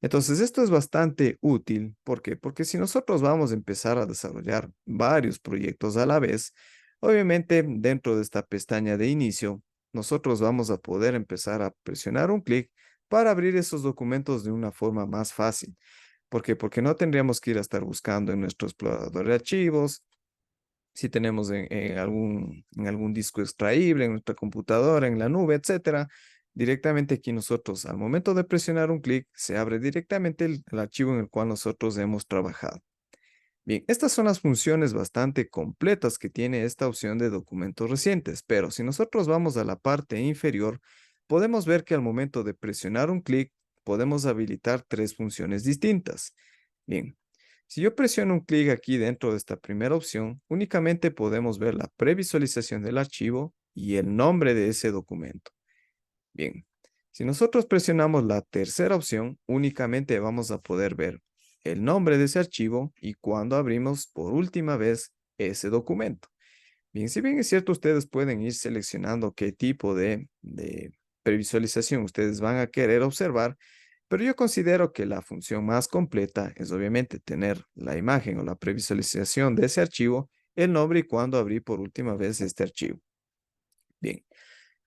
Entonces, esto es bastante útil. ¿Por qué? Porque si nosotros vamos a empezar a desarrollar varios proyectos a la vez, obviamente dentro de esta pestaña de inicio, nosotros vamos a poder empezar a presionar un clic para abrir esos documentos de una forma más fácil. ¿Por qué? Porque no tendríamos que ir a estar buscando en nuestro explorador de archivos, si tenemos en algún disco extraíble, en nuestra computadora, en la nube, etcétera. Directamente aquí nosotros, al momento de presionar un clic, se abre directamente el archivo en el cual nosotros hemos trabajado. Bien, estas son las funciones bastante completas que tiene esta opción de documentos recientes, pero si nosotros vamos a la parte inferior, podemos ver que al momento de presionar un clic, podemos habilitar tres funciones distintas. Bien, si yo presiono un clic aquí dentro de esta primera opción, únicamente podemos ver la previsualización del archivo y el nombre de ese documento. Bien, si nosotros presionamos la tercera opción, únicamente vamos a poder ver el nombre de ese archivo y cuándo abrimos por última vez ese documento. Bien, si bien es cierto, ustedes pueden ir seleccionando qué tipo de previsualización ustedes van a querer observar, pero yo considero que la función más completa es obviamente tener la imagen o la previsualización de ese archivo, el nombre y cuándo abrí por última vez este archivo. Bien.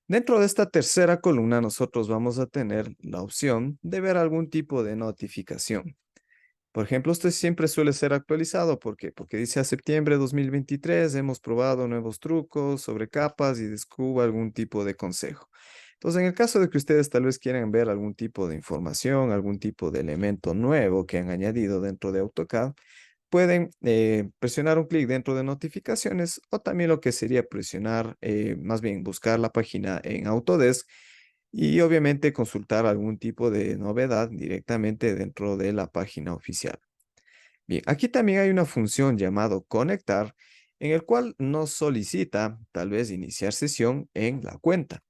Dentro de esta tercera columna, nosotros vamos a tener la opción de ver algún tipo de notificación. Por ejemplo, este siempre suele ser actualizado. ¿Por qué? Porque dice a septiembre de 2023 hemos probado nuevos trucos sobre capas y descubra algún tipo de consejo. Entonces, en el caso de que ustedes tal vez quieran ver algún tipo de información, algún tipo de elemento nuevo que han añadido dentro de AutoCAD, pueden presionar un clic dentro de notificaciones o también lo que sería presionar, más bien buscar la página en Autodesk y obviamente consultar algún tipo de novedad directamente dentro de la página oficial. Bien, aquí también hay una función llamado conectar en el cual nos solicita tal vez iniciar sesión en la cuenta.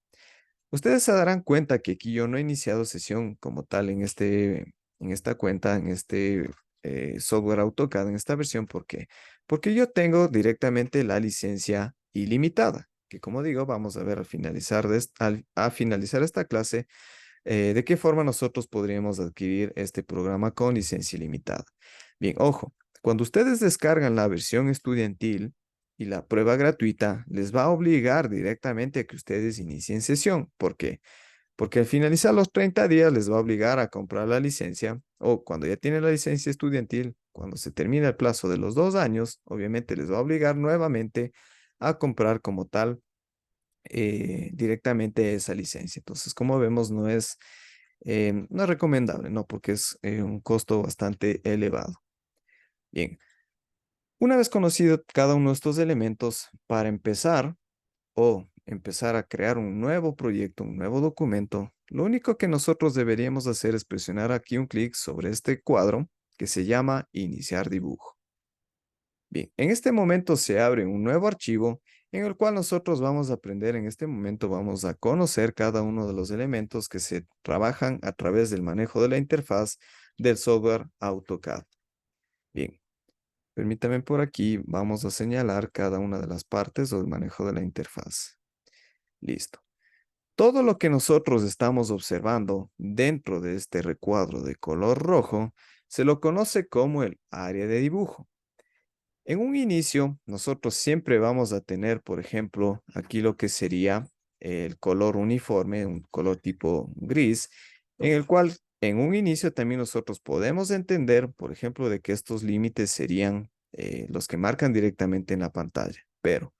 Ustedes se darán cuenta que aquí yo no he iniciado sesión como tal en esta cuenta, en este software AutoCAD, en esta versión. ¿Por qué? Porque yo tengo directamente la licencia ilimitada, que como digo, vamos a ver al finalizar, a finalizar esta clase, de qué forma nosotros podríamos adquirir este programa con licencia ilimitada. Bien, ojo, cuando ustedes descargan la versión estudiantil y la prueba gratuita, les va a obligar directamente a que ustedes inicien sesión. ¿Por qué? Porque al finalizar los 30 días les va a obligar a comprar la licencia o cuando ya tienen la licencia estudiantil, cuando se termina el plazo de los 2 años, obviamente les va a obligar nuevamente a comprar como tal directamente esa licencia. Entonces, como vemos, no es recomendable, ¿no? Porque es un costo bastante elevado. Bien, una vez conocido cada uno de estos elementos, para empezar o empezar a crear un nuevo proyecto, un nuevo documento, lo único que nosotros deberíamos hacer es presionar aquí un clic sobre este cuadro que se llama Iniciar dibujo. Bien, en este momento se abre un nuevo archivo en el cual nosotros vamos a aprender, en este momento vamos a conocer cada uno de los elementos que se trabajan a través del manejo de la interfaz del software AutoCAD. Bien, permítame por aquí, vamos a señalar cada una de las partes del manejo de la interfaz. Listo. Todo lo que nosotros estamos observando dentro de este recuadro de color rojo se lo conoce como el área de dibujo. En un inicio, nosotros siempre vamos a tener, por ejemplo, aquí lo que sería el color uniforme, un color tipo gris, en el cual en un inicio también nosotros podemos entender, por ejemplo, de que estos límites serían los que marcan directamente en la pantalla. Pero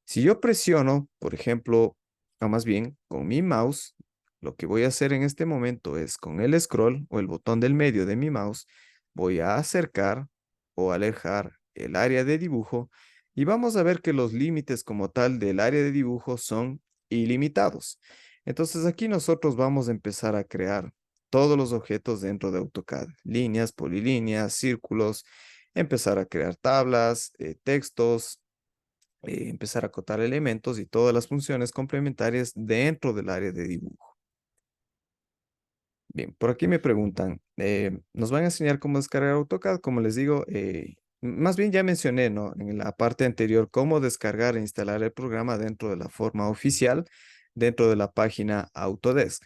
si yo presiono, por ejemplo, o más bien con mi mouse, lo que voy a hacer en este momento es con el scroll o el botón del medio de mi mouse, voy a acercar o alejar el área de dibujo y vamos a ver que los límites como tal del área de dibujo son ilimitados. Entonces aquí nosotros vamos a empezar a crear todos los objetos dentro de AutoCAD, líneas, polilíneas, círculos, empezar a crear tablas, textos, empezar a acotar elementos y todas las funciones complementarias dentro del área de dibujo. Bien, por aquí me preguntan, ¿nos van a enseñar cómo descargar AutoCAD? Como les digo, más bien ya mencioné, ¿no? En la parte anterior, cómo descargar e instalar el programa dentro de la forma oficial, dentro de la página Autodesk.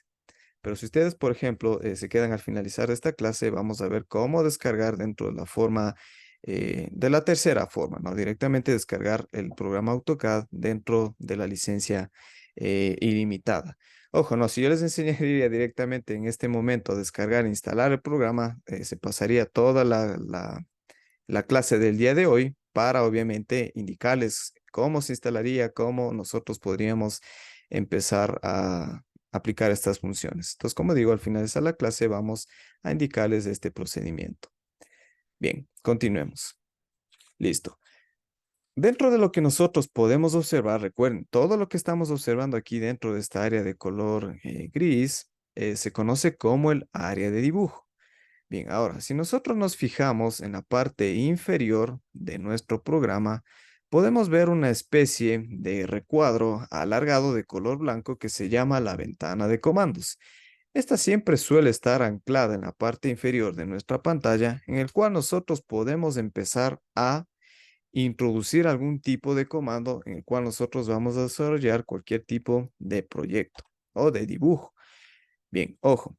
Pero si ustedes, por ejemplo, se quedan al finalizar esta clase, vamos a ver cómo descargar dentro de la forma, de la tercera forma, ¿no? Directamente descargar el programa AutoCAD dentro de la licencia ilimitada. Ojo, no, si yo les enseñaría directamente en este momento a descargar e instalar el programa, se pasaría toda la clase del día de hoy para obviamente indicarles cómo se instalaría, cómo nosotros podríamos empezar a aplicar estas funciones. Entonces, como digo, al finalizar la clase vamos a indicarles este procedimiento. Bien, continuemos. Listo. Dentro de lo que nosotros podemos observar, recuerden, todo lo que estamos observando aquí dentro de esta área de color gris se conoce como el área de dibujo. Bien, ahora, si nosotros nos fijamos en la parte inferior de nuestro programa, podemos ver una especie de recuadro alargado de color blanco que se llama la ventana de comandos. Esta siempre suele estar anclada en la parte inferior de nuestra pantalla, en el cual nosotros podemos empezar a introducir algún tipo de comando en el cual nosotros vamos a desarrollar cualquier tipo de proyecto o de dibujo. Bien, ojo.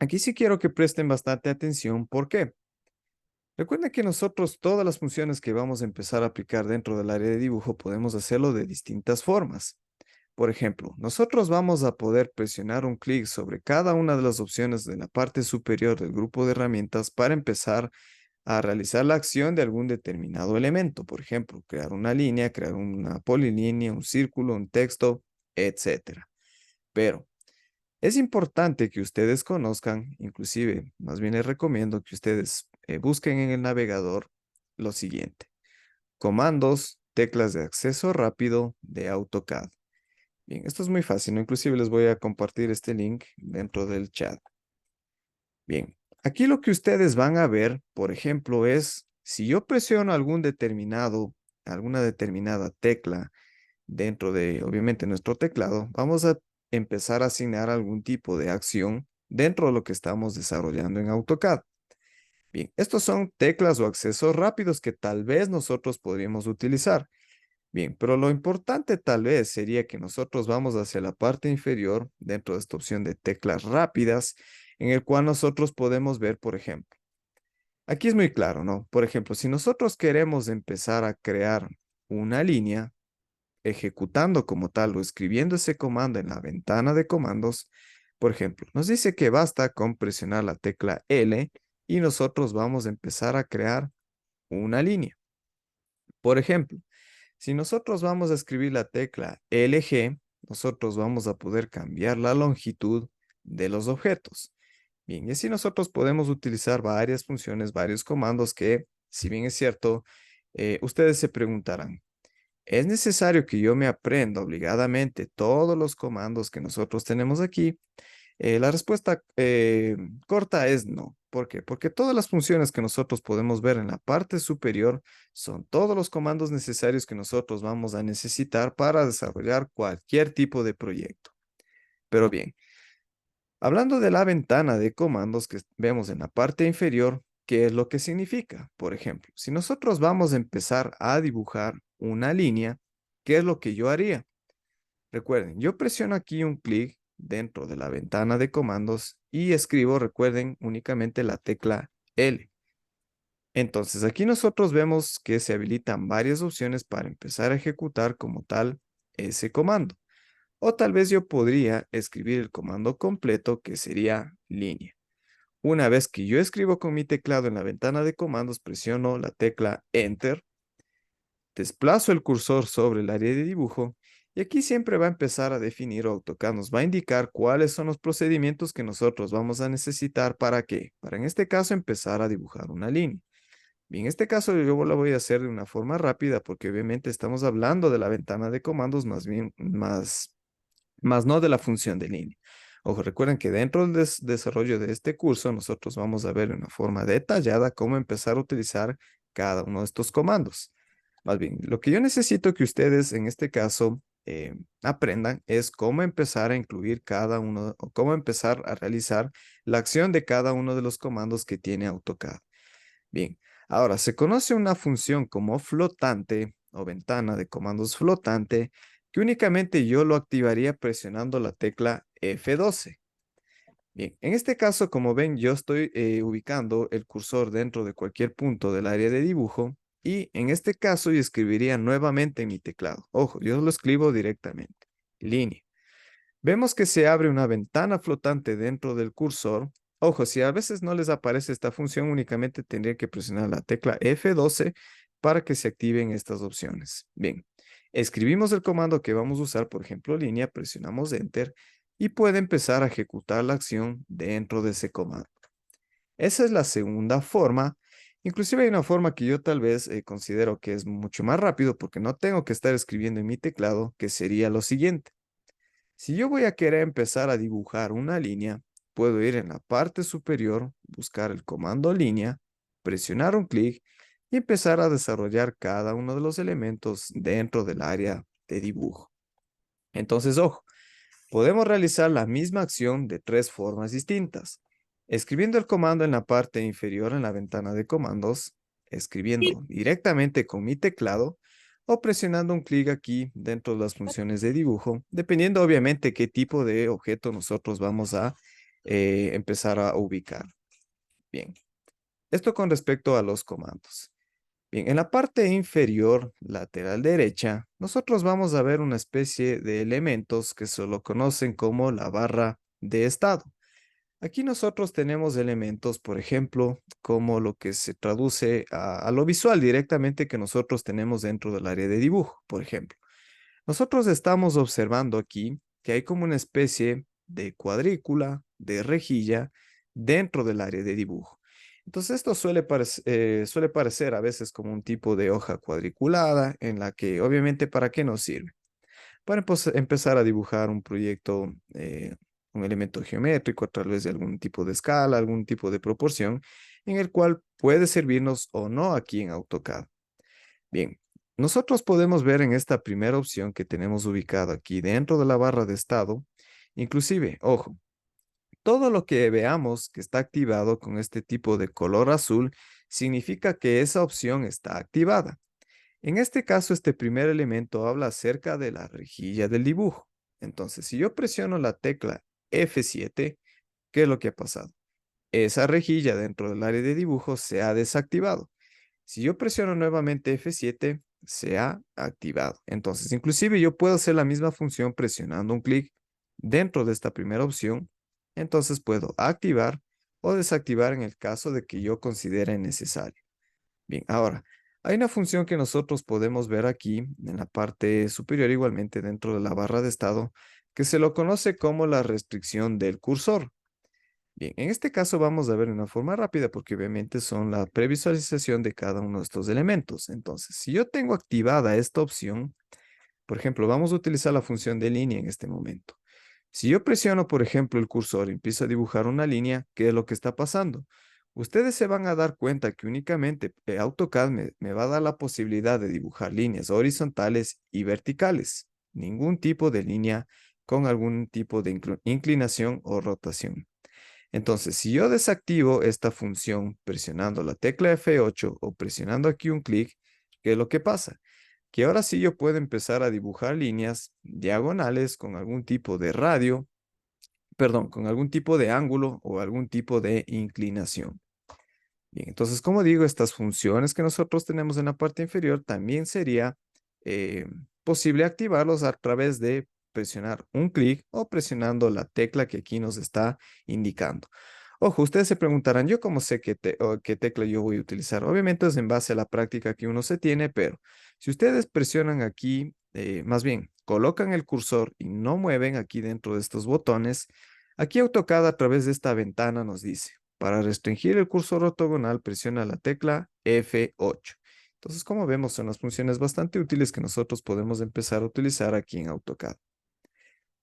Aquí sí quiero que presten bastante atención. ¿Por qué? Recuerden que nosotros todas las funciones que vamos a empezar a aplicar dentro del área de dibujo podemos hacerlo de distintas formas. Por ejemplo, nosotros vamos a poder presionar un clic sobre cada una de las opciones de la parte superior del grupo de herramientas para empezar a realizar la acción de algún determinado elemento. Por ejemplo, crear una línea, crear una polilínea, un círculo, un texto, etcétera. Pero es importante que ustedes conozcan, inclusive, más bien les recomiendo que ustedes busquen en el navegador lo siguiente: comandos, teclas de acceso rápido de AutoCAD. Bien, esto es muy fácil, ¿no? Inclusive les voy a compartir este link dentro del chat. Bien, aquí lo que ustedes van a ver, por ejemplo, es si yo presiono alguna determinada tecla dentro de, obviamente, nuestro teclado, vamos a empezar a asignar algún tipo de acción dentro de lo que estamos desarrollando en AutoCAD. Bien, estos son teclas o accesos rápidos que tal vez nosotros podríamos utilizar. Bien, pero lo importante tal vez sería que nosotros vamos hacia la parte inferior dentro de esta opción de teclas rápidas, en el cual nosotros podemos ver, por ejemplo, aquí es muy claro, ¿no? Por ejemplo, si nosotros queremos empezar a crear una línea, ejecutando como tal o escribiendo ese comando en la ventana de comandos, por ejemplo, nos dice que basta con presionar la tecla L y nosotros vamos a empezar a crear una línea. Por ejemplo, si nosotros vamos a escribir la tecla LG, nosotros vamos a poder cambiar la longitud de los objetos. Bien, y así nosotros podemos utilizar varias funciones, varios comandos que, si bien es cierto, ustedes se preguntarán, ¿es necesario que yo me aprenda obligadamente todos los comandos que nosotros tenemos aquí? La respuesta corta es no. ¿Por qué? Porque todas las funciones que nosotros podemos ver en la parte superior son todos los comandos necesarios que nosotros vamos a necesitar para desarrollar cualquier tipo de proyecto. Pero bien, hablando de la ventana de comandos que vemos en la parte inferior, ¿qué es lo que significa? Por ejemplo, si nosotros vamos a empezar a dibujar una línea, ¿qué es lo que yo haría? Recuerden, yo presiono aquí un clic dentro de la ventana de comandos y escribo, recuerden, únicamente la tecla L. Entonces, aquí nosotros vemos que se habilitan varias opciones para empezar a ejecutar como tal ese comando. O tal vez yo podría escribir el comando completo, que sería línea. Una vez que yo escribo con mi teclado en la ventana de comandos, presiono la tecla Enter, desplazo el cursor sobre el área de dibujo y aquí siempre va a empezar a definir o AutoCAD nos va a indicar cuáles son los procedimientos que nosotros vamos a necesitar para qué. Para en este caso empezar a dibujar una línea. Y en este caso yo lo voy a hacer de una forma rápida porque obviamente estamos hablando de la ventana de comandos más no de la función de línea. Ojo, recuerden que dentro del desarrollo de este curso nosotros vamos a ver de una forma detallada cómo empezar a utilizar cada uno de estos comandos. Más bien, lo que yo necesito que ustedes en este caso aprendan es cómo empezar a incluir cada uno o cómo empezar a realizar la acción de cada uno de los comandos que tiene AutoCAD. Bien, ahora se conoce una función como flotante o ventana de comandos flotante que únicamente yo lo activaría presionando la tecla F12. Bien, en este caso, como ven, yo estoy ubicando el cursor dentro de cualquier punto del área de dibujo y en este caso yo escribiría nuevamente en mi teclado. Ojo, yo lo escribo directamente. Línea. Vemos que se abre una ventana flotante dentro del cursor. Ojo, si a veces no les aparece esta función, únicamente tendría que presionar la tecla F12 para que se activen estas opciones. Bien, escribimos el comando que vamos a usar, por ejemplo, línea, presionamos Enter y puede empezar a ejecutar la acción dentro de ese comando. Esa es la segunda forma. Inclusive hay una forma que yo tal vez considero que es mucho más rápido porque no tengo que estar escribiendo en mi teclado, que sería lo siguiente. Si yo voy a querer empezar a dibujar una línea, puedo ir en la parte superior, buscar el comando línea, presionar un clic y empezar a desarrollar cada uno de los elementos dentro del área de dibujo. Entonces, ojo, podemos realizar la misma acción de tres formas distintas. Escribiendo el comando en la parte inferior en la ventana de comandos, escribiendo directamente con mi teclado o presionando un clic aquí dentro de las funciones de dibujo, dependiendo obviamente qué tipo de objeto nosotros vamos a empezar a ubicar. Bien, esto con respecto a los comandos. Bien, en la parte inferior, lateral derecha, nosotros vamos a ver una especie de elementos que se lo conocen como la barra de estado. Aquí nosotros tenemos elementos, por ejemplo, como lo que se traduce a lo visual directamente que nosotros tenemos dentro del área de dibujo, por ejemplo. Nosotros estamos observando aquí que hay como una especie de cuadrícula, de rejilla, dentro del área de dibujo. Entonces esto suele parecer a veces como un tipo de hoja cuadriculada en la que obviamente ¿para qué nos sirve? Para empezar a dibujar un proyecto, un elemento geométrico a través de algún tipo de escala, algún tipo de proporción, en el cual puede servirnos o no aquí en AutoCAD. Bien, nosotros podemos ver en esta primera opción que tenemos ubicado aquí dentro de la barra de estado, inclusive, ojo, todo lo que veamos que está activado con este tipo de color azul significa que esa opción está activada. En este caso, este primer elemento habla acerca de la rejilla del dibujo. Entonces, si yo presiono la tecla F7, ¿qué es lo que ha pasado? Esa rejilla dentro del área de dibujo se ha desactivado. Si yo presiono nuevamente F7, se ha activado. Entonces, inclusive yo puedo hacer la misma función presionando un clic dentro de esta primera opción. Entonces puedo activar o desactivar en el caso de que yo considere necesario. Bien, ahora, hay una función que nosotros podemos ver aquí en la parte superior igualmente dentro de la barra de estado que se lo conoce como la restricción del cursor. Bien, en este caso vamos a ver de una forma rápida porque obviamente son la previsualización de cada uno de estos elementos. Entonces, si yo tengo activada esta opción, por ejemplo, vamos a utilizar la función de línea en este momento. Si yo presiono, por ejemplo, el cursor y empiezo a dibujar una línea, ¿qué es lo que está pasando? Ustedes se van a dar cuenta que únicamente AutoCAD me va a dar la posibilidad de dibujar líneas horizontales y verticales. Ningún tipo de línea con algún tipo de inclinación o rotación. Entonces, si yo desactivo esta función presionando la tecla F8 o presionando aquí un clic, ¿qué es lo que pasa? Que ahora sí yo puedo empezar a dibujar líneas diagonales con algún tipo de radio, perdón, con algún tipo de ángulo o algún tipo de inclinación. Bien, entonces, como digo, estas funciones que nosotros tenemos en la parte inferior también sería eh, posible activarlos a través de presionar un clic o presionando la tecla que aquí nos está indicando. Ojo, ustedes se preguntarán, ¿yo cómo sé qué tecla yo voy a utilizar? Obviamente es en base a la práctica que uno se tiene, pero si ustedes presionan aquí, más bien, colocan el cursor y no mueven aquí dentro de estos botones, aquí AutoCAD a través de esta ventana nos dice, para restringir el cursor ortogonal, presiona la tecla F8. Entonces, como vemos, son las funciones bastante útiles que nosotros podemos empezar a utilizar aquí en AutoCAD.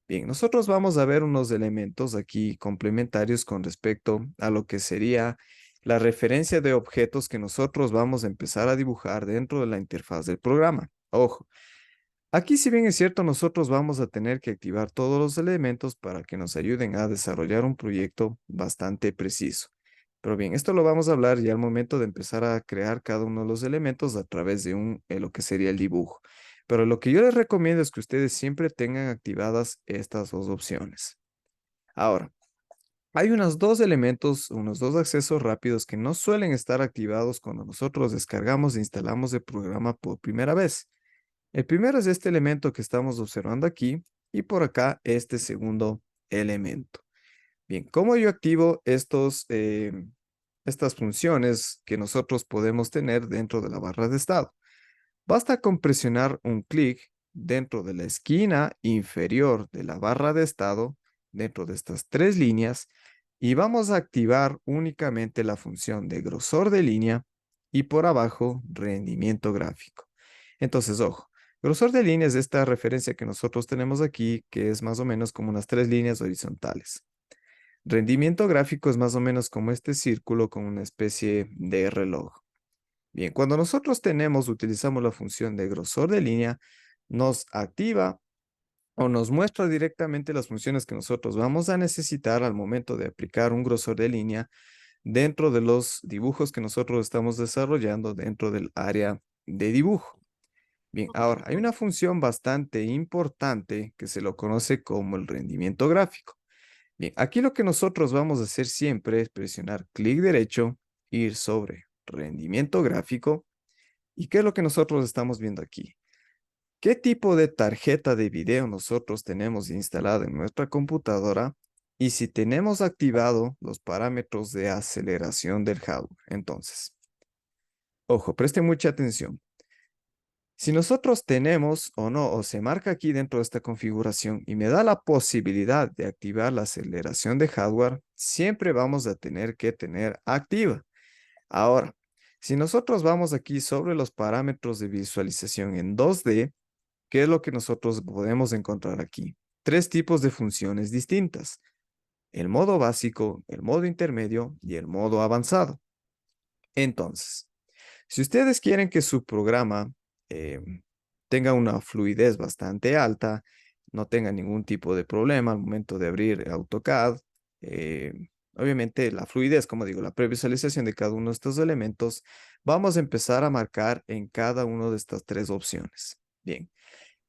Bien, nosotros vamos a ver unos elementos aquí complementarios con respecto a lo que sería la referencia de objetos que nosotros vamos a empezar a dibujar dentro de la interfaz del programa. Ojo, aquí si bien es cierto, nosotros vamos a tener que activar todos los elementos para que nos ayuden a desarrollar un proyecto bastante preciso. Pero bien, esto lo vamos a hablar ya al momento de empezar a crear cada uno de los elementos a través de lo que sería el dibujo. Pero lo que yo les recomiendo es que ustedes siempre tengan activadas estas dos opciones. Ahora, hay unos dos elementos, unos dos accesos rápidos que no suelen estar activados cuando nosotros descargamos e instalamos el programa por primera vez. El primero es este elemento que estamos observando aquí y por acá este segundo elemento. Bien, ¿cómo yo activo estas funciones que nosotros podemos tener dentro de la barra de estado? Basta con presionar un clic dentro de la esquina inferior de la barra de estado, dentro de estas tres líneas, y vamos a activar únicamente la función de grosor de línea y por abajo rendimiento gráfico. Entonces, ojo, grosor de línea es esta referencia que nosotros tenemos aquí, que es más o menos como unas tres líneas horizontales. Rendimiento gráfico es más o menos como este círculo con una especie de reloj. Bien, cuando nosotros utilizamos la función de grosor de línea, nos activa o nos muestra directamente las funciones que nosotros vamos a necesitar al momento de aplicar un grosor de línea dentro de los dibujos que nosotros estamos desarrollando dentro del área de dibujo. Bien, ahora hay una función bastante importante que se lo conoce como el rendimiento gráfico. Bien, aquí lo que nosotros vamos a hacer siempre es presionar clic derecho, ir sobre rendimiento gráfico ¿Y qué es lo que nosotros estamos viendo aquí? ¿Qué tipo de tarjeta de video nosotros tenemos instalada en nuestra computadora? Y si tenemos activado los parámetros de aceleración del hardware. Entonces, ojo, presten mucha atención. Si nosotros tenemos o no, o se marca aquí dentro de esta configuración y me da la posibilidad de activar la aceleración de hardware, siempre vamos a tener que tener activa. Ahora, si nosotros vamos aquí sobre los parámetros de visualización en 2D, ¿qué es lo que nosotros podemos encontrar aquí? Tres tipos de funciones distintas: el modo básico, el modo intermedio y el modo avanzado. Entonces, si ustedes quieren que su programa eh, tenga una fluidez bastante alta, no tenga ningún tipo de problema al momento de abrir AutoCAD, eh, obviamente la fluidez, como digo, la previsualización de cada uno de estos elementos, vamos a empezar a marcar en cada una de estas tres opciones. Bien.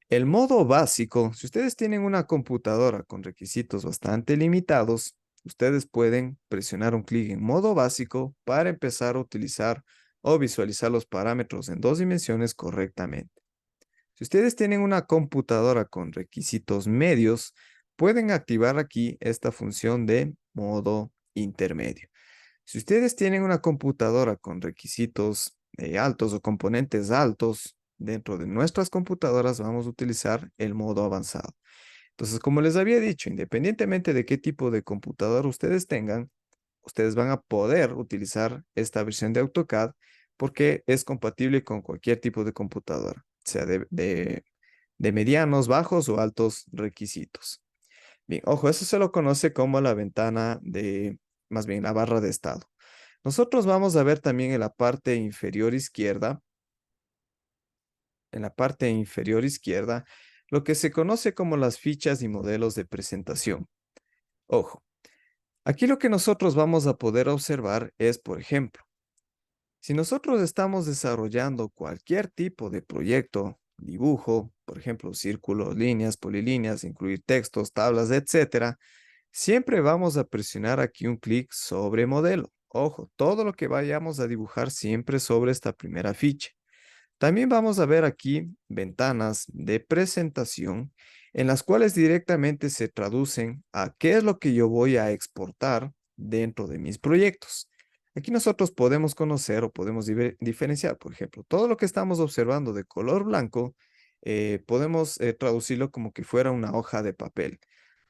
El modo básico, si ustedes tienen una computadora con requisitos bastante limitados, ustedes pueden presionar un clic en modo básico para empezar a utilizar o visualizar los parámetros en dos dimensiones correctamente. Si ustedes tienen una computadora con requisitos medios, pueden activar aquí esta función de modo intermedio. Si ustedes tienen una computadora con requisitos altos o componentes altos, dentro de nuestras computadoras vamos a utilizar el modo avanzado. Entonces, como les había dicho, independientemente de qué tipo de computadora ustedes tengan, ustedes van a poder utilizar esta versión de AutoCAD porque es compatible con cualquier tipo de computadora, sea de medianos, bajos o altos requisitos. Bien, ojo, eso se lo conoce como la ventana de, más bien la barra de estado. Nosotros vamos a ver también en la parte inferior izquierda, lo que se conoce como las fichas y modelos de presentación. Ojo, aquí lo que nosotros vamos a poder observar es, por ejemplo, si nosotros estamos desarrollando cualquier tipo de proyecto, dibujo, por ejemplo, círculos, líneas, polilíneas, incluir textos, tablas, etcétera, siempre vamos a presionar aquí un clic sobre modelo. Ojo, todo lo que vayamos a dibujar siempre sobre esta primera ficha. También vamos a ver aquí ventanas de presentación en las cuales directamente se traducen a qué es lo que yo voy a exportar dentro de mis proyectos. Aquí nosotros podemos conocer o podemos diferenciar, por ejemplo, todo lo que estamos observando de color blanco, podemos traducirlo como que fuera una hoja de papel.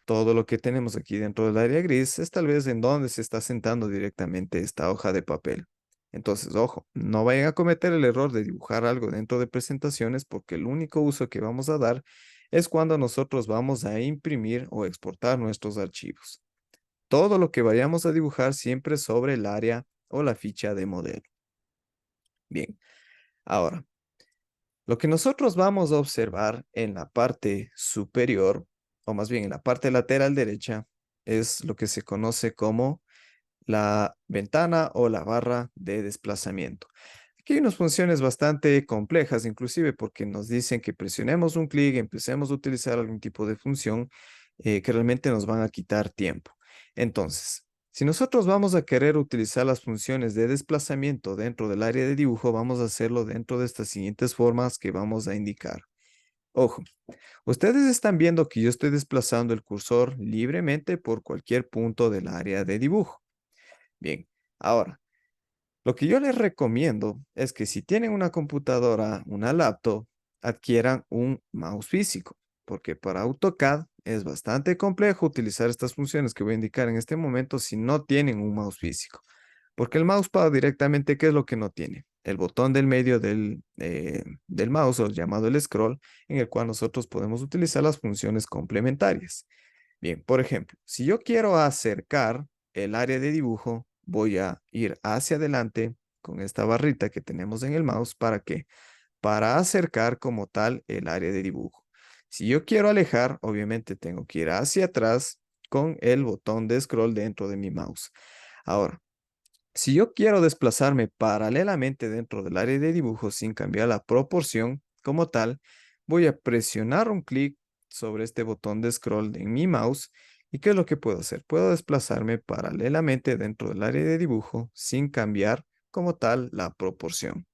Todo lo que tenemos aquí dentro del área gris es tal vez en donde se está sentando directamente esta hoja de papel. Entonces, ojo, no vayan a cometer el error de dibujar algo dentro de presentaciones porque el único uso que vamos a dar es cuando nosotros vamos a imprimir o exportar nuestros archivos. Todo lo que vayamos a dibujar siempre sobre el área o la ficha de modelo. Bien, ahora, lo que nosotros vamos a observar en la parte superior, o más bien en la parte lateral derecha, es lo que se conoce como la ventana o la barra de desplazamiento. Aquí hay unas funciones bastante complejas, inclusive porque nos dicen que presionemos un clic, empecemos a utilizar algún tipo de función que realmente nos van a quitar tiempo. Entonces, si nosotros vamos a querer utilizar las funciones de desplazamiento dentro del área de dibujo, vamos a hacerlo dentro de estas siguientes formas que vamos a indicar. Ojo, ustedes están viendo que yo estoy desplazando el cursor libremente por cualquier punto del área de dibujo. Bien, ahora, lo que yo les recomiendo es que si tienen una computadora, una laptop, adquieran un mouse físico, porque para AutoCAD es bastante complejo utilizar estas funciones que voy a indicar en este momento si no tienen un mouse físico. Porque el mousepad directamente, ¿qué es lo que no tiene? El botón del medio del mouse, o llamado el scroll, en el cual nosotros podemos utilizar las funciones complementarias. Bien, por ejemplo, si yo quiero acercar el área de dibujo, voy a ir hacia adelante con esta barrita que tenemos en el mouse. ¿Para qué? Para acercar como tal el área de dibujo. Si yo quiero alejar, obviamente tengo que ir hacia atrás con el botón de scroll dentro de mi mouse. Ahora, si yo quiero desplazarme paralelamente dentro del área de dibujo sin cambiar la proporción como tal, voy a presionar un clic sobre este botón de scroll en mi mouse. ¿Y qué es lo que puedo hacer? Puedo desplazarme paralelamente dentro del área de dibujo sin cambiar como tal la proporción.